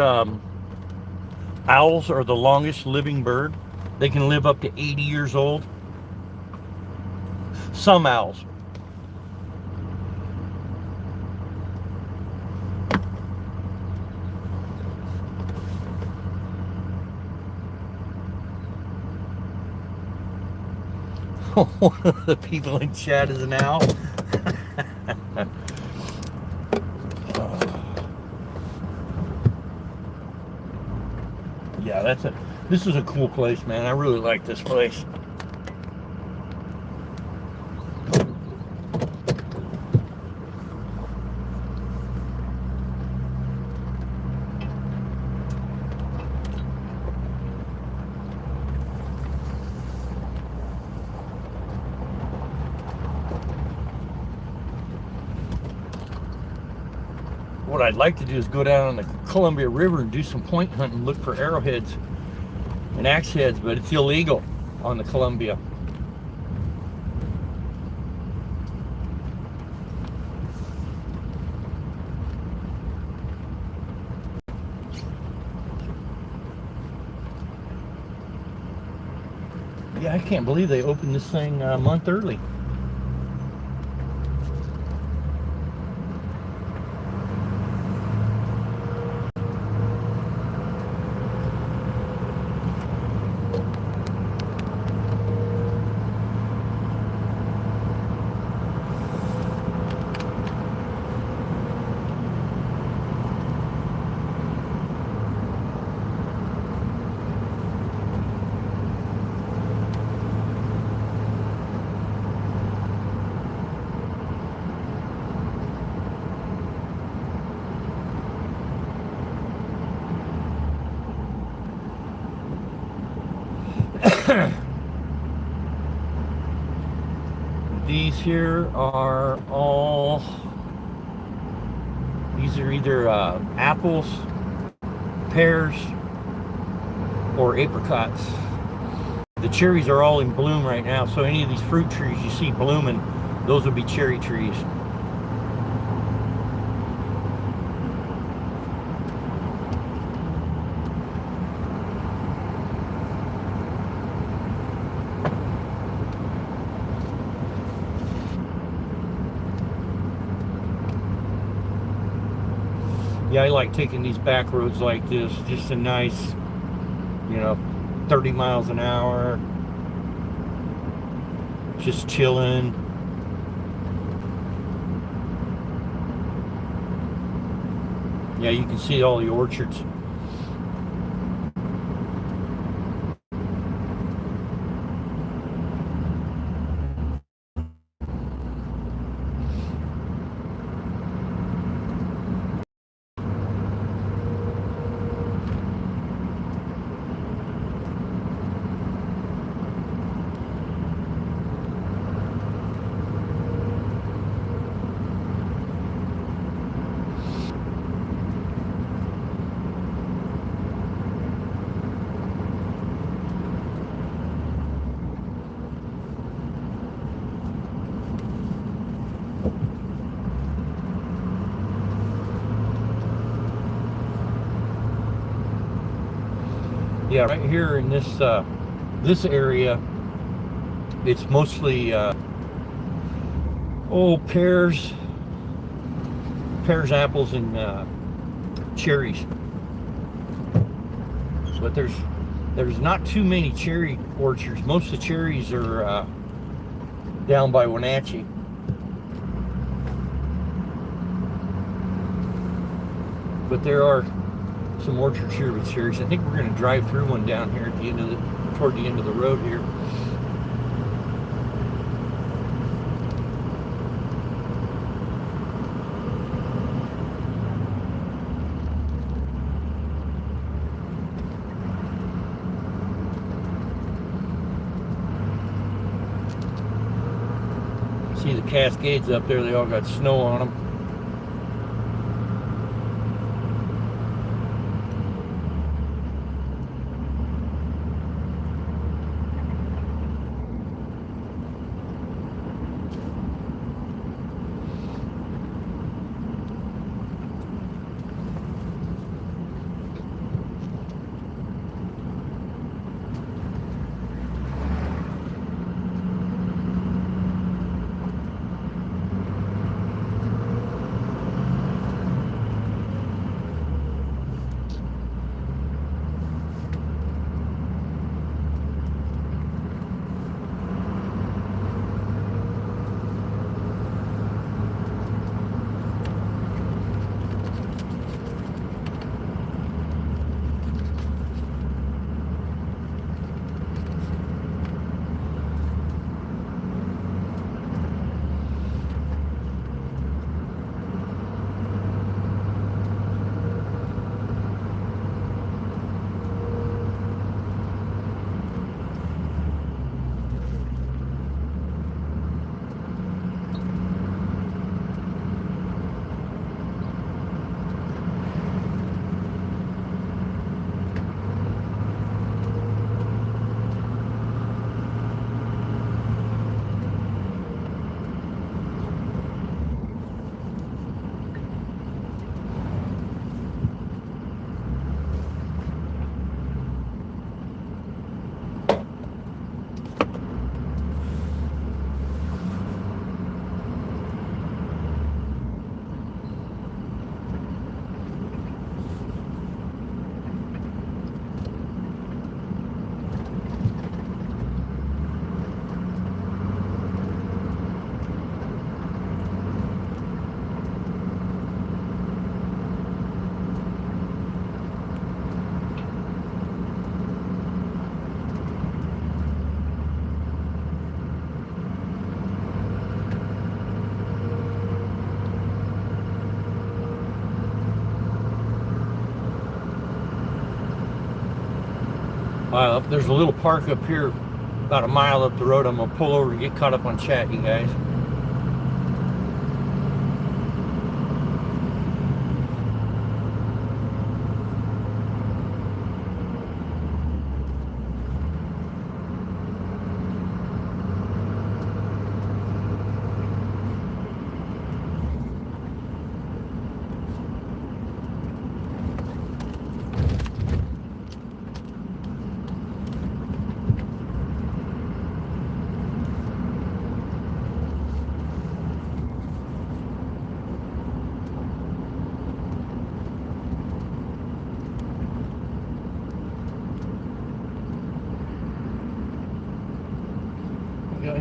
owls are the longest living bird? They can live up to 80 years old. Some owls. One of the people in chat is an owl. Yeah, this is a cool place, man. I really like this place. What I'd like to do is go down on the Columbia River and do some point hunting, look for arrowheads and axe heads, but it's illegal on the Columbia. Yeah, I can't believe they opened this thing a month early. here are all, these are either apples, pears, or apricots. The cherries are all in bloom right now, so any of these fruit trees you see blooming, those would be cherry trees. Yeah, I like taking these back roads like this, just a nice, 30 miles an hour, just chilling. Yeah, you can see all the orchards. Yeah, right here in this this area, it's mostly pears, apples, and cherries. But there's not too many cherry orchards. Most of the cherries are down by Wenatchee. But there are some orchards here with cherries. I think we're going to drive through one down here at the end of toward the end of the road here. See the Cascades up there, they all got snow on them. There's a little park up here about a mile up the road. I'm gonna pull over and get caught up on chat, you guys.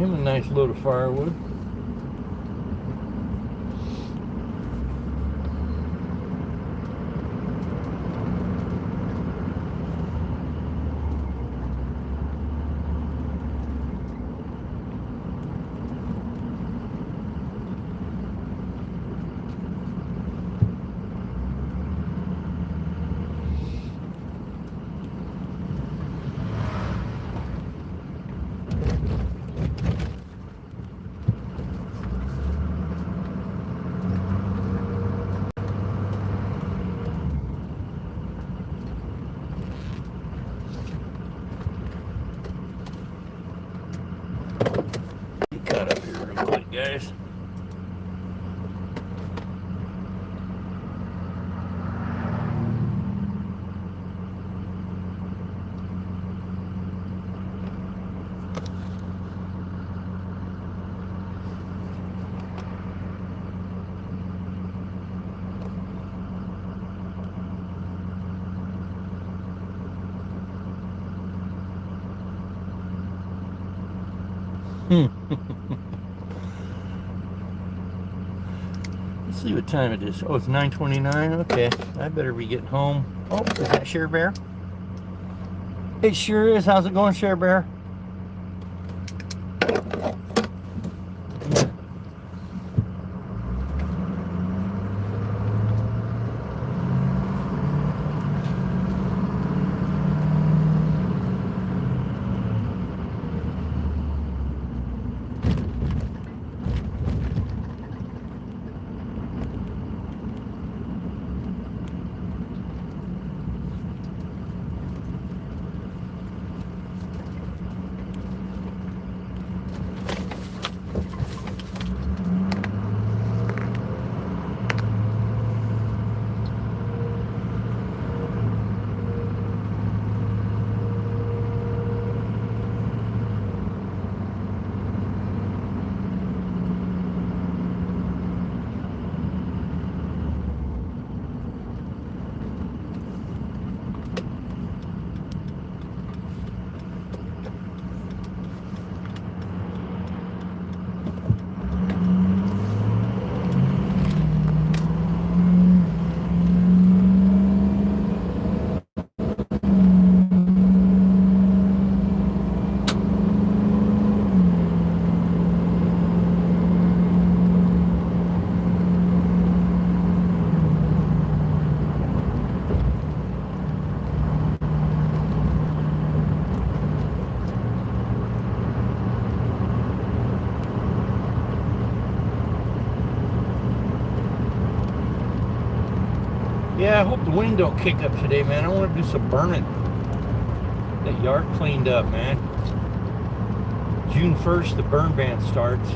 him a nice load of firewood. Cut up here real quick, guys. Let's see what time it is. Oh, it's 9:29. Okay, I better be getting home. Oh, is that Share Bear? It sure is. How's it going, Share Bear? Yeah, I hope the wind don't kick up today, man. I want to do some burning. That yard cleaned up, man. June 1st, the burn ban starts.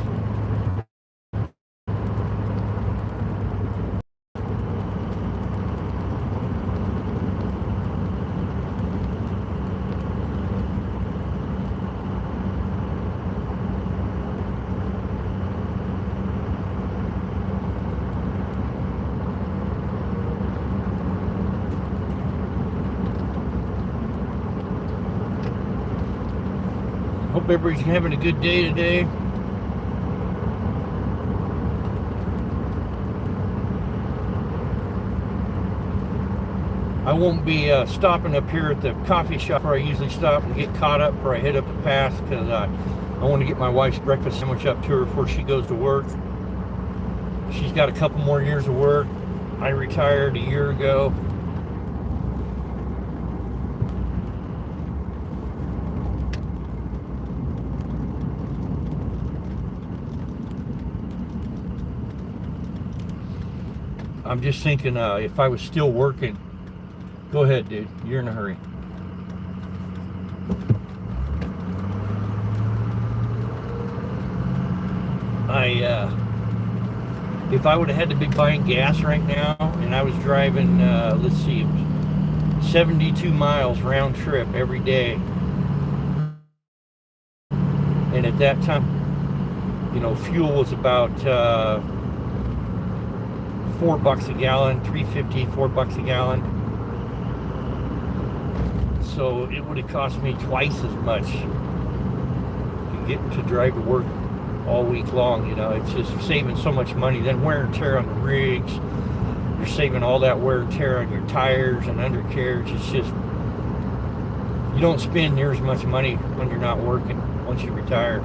Hope everybody's having a good day today. I won't be stopping up here at the coffee shop where I usually stop and get caught up before I head up the pass, because I want to get my wife's breakfast sandwich up to her before she goes to work. She's got a couple more years of work. I retired a year ago. I'm just thinking if I was still working. Go ahead, dude. You're in a hurry. If I would have had to be buying gas right now, and I was driving, let's see, 72 miles round trip every day, and at that time, you know, fuel was about $4 a gallon, $3.50, $4 a gallon. So it would have cost me twice as much to get to drive to work all week long. You know, it's just saving so much money. Then wear and tear on the rigs. You're saving all that wear and tear on your tires and undercarriage. It's just, you don't spend near as much money when you're not working once you retire.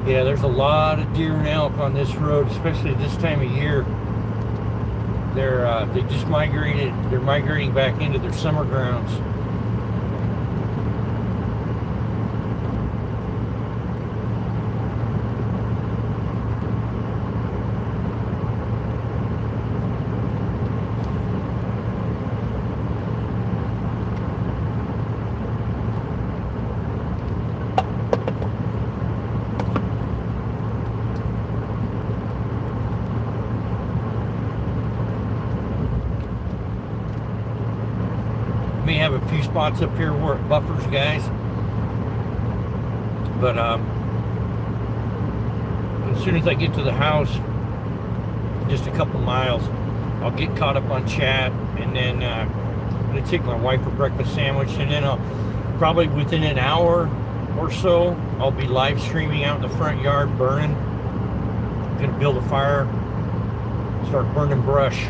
Yeah, there's a lot of deer and elk on this road, especially this time of year. They just migrated. They're migrating back into their summer grounds. May have a few spots up here where it buffers, guys, but as soon as I get to the house, just a couple miles, I'll get caught up on chat, and then I'm gonna take my wife a breakfast sandwich, and then I'll probably within an hour or so I'll be live streaming out in the front yard burning. I'm gonna build a fire, start burning brush,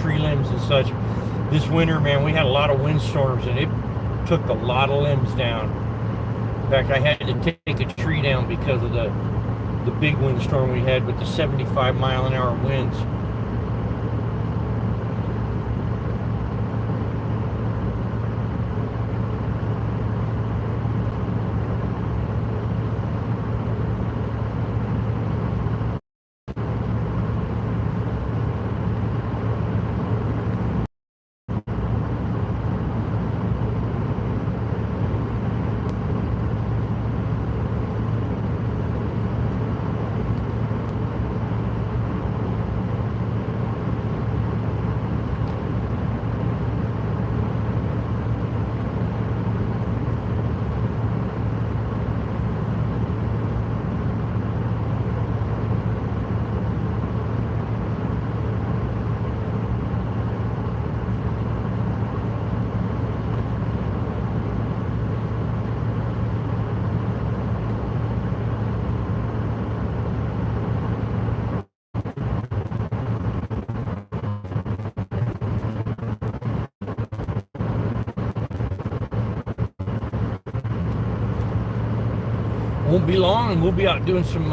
tree limbs and such. This winter, man, we had a lot of windstorms, and it took a lot of limbs down. In fact, I had to take a tree down because of the big windstorm we had with the 75-mile-an-hour winds. Won't be long, and we'll be out doing some.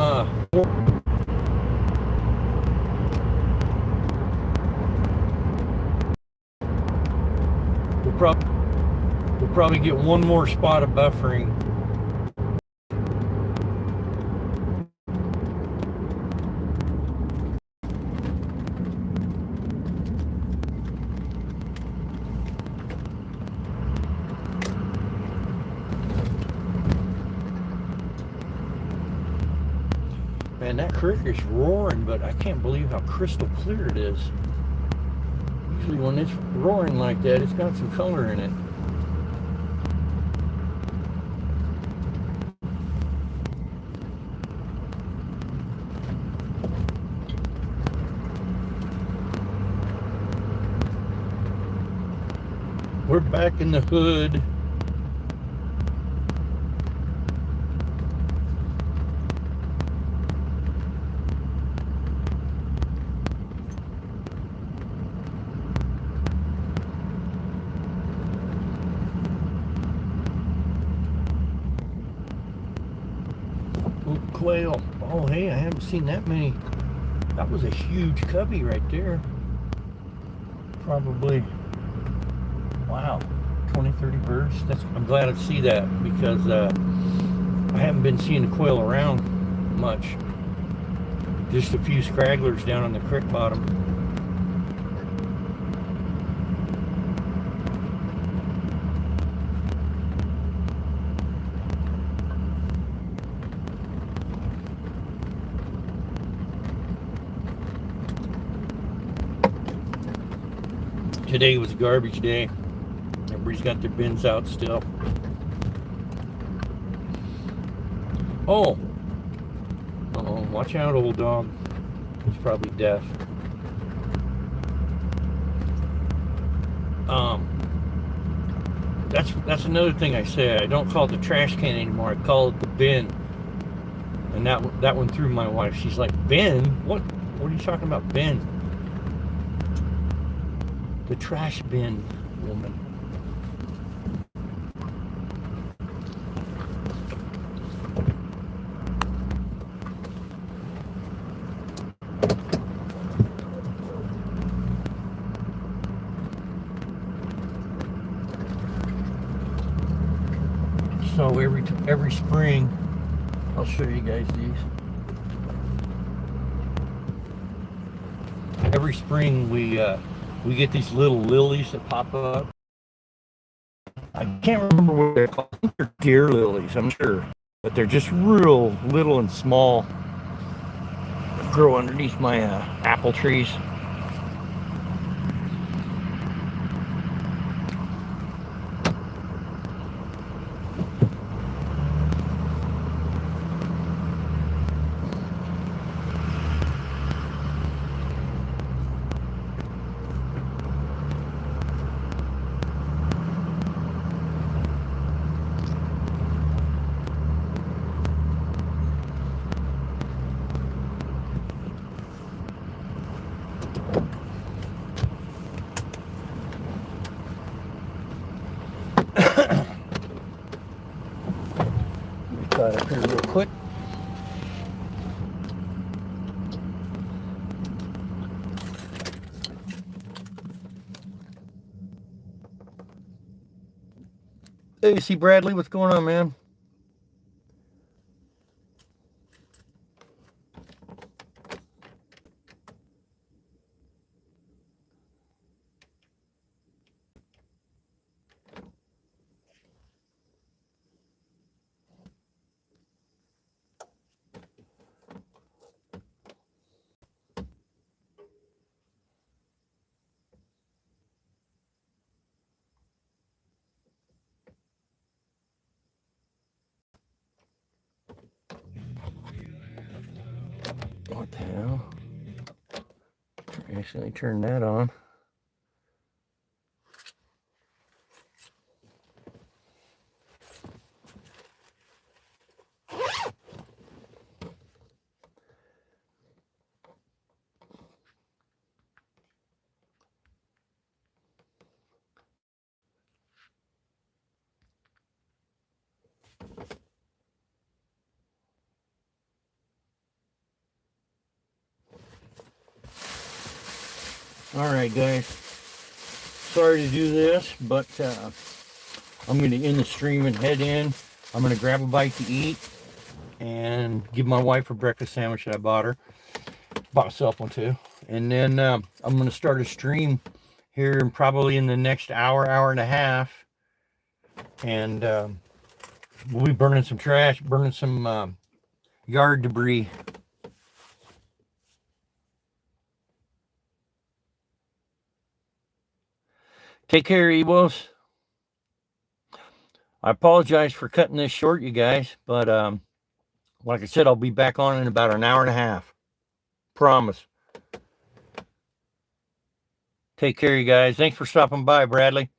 We'll probably get one more spot of buffering. Man, that creek is roaring, but I can't believe how crystal clear it is. Usually when it's roaring like that, it's got some color in it. We're back in the hood. Quail. Oh, hey, I haven't seen that many. That was a huge cubby right there. Probably, wow, 20, 30 birds. I'm glad to see that, because I haven't been seeing the quail around much. Just a few scragglers down on the creek bottom. Today was a garbage day. Everybody's got their bins out still. Oh, watch out, old dog. He's probably deaf. That's another thing I say. I don't call it the trash can anymore. I call it the bin. And that one threw my wife. She's like, bin? What are you talking about, bin? The trash bin, woman. So every spring, I'll show you guys these. Every spring we get these little lilies that pop up. I can't remember what they're called. I think they're deer lilies, I'm sure, but they're just real little and small. They grow underneath my apple trees. Cut up here real quick. Hey, see Bradley, what's going on, man? What the hell? Accidentally turned that on. All right, guys. Sorry to do this, but I'm going to end the stream and head in. I'm going to grab a bite to eat and give my wife a breakfast sandwich that I bought her. Bought myself one too. And then I'm going to start a stream here and probably in the next hour, hour and a half. And we'll be burning some trash, burning some yard debris. Take care, Ewos. I apologize for cutting this short, you guys, but like I said, I'll be back on in about an hour and a half. Promise. Take care, you guys. Thanks for stopping by, Bradley.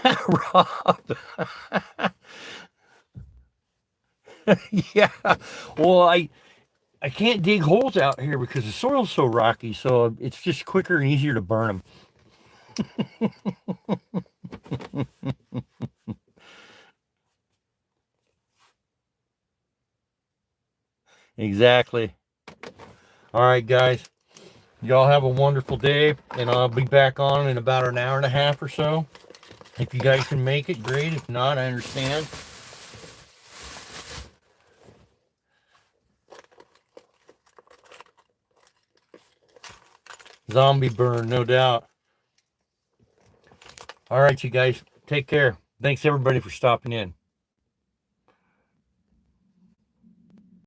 Rob. Yeah. Well, I can't dig holes out here because the soil's so rocky, so it's just quicker and easier to burn them. Exactly. All right, guys. Y'all have a wonderful day, and I'll be back on in about an hour and a half or so. If you guys can make it, great. If not, I understand. Zombie burn, no doubt. All right, you guys. Take care. Thanks, everybody, for stopping in.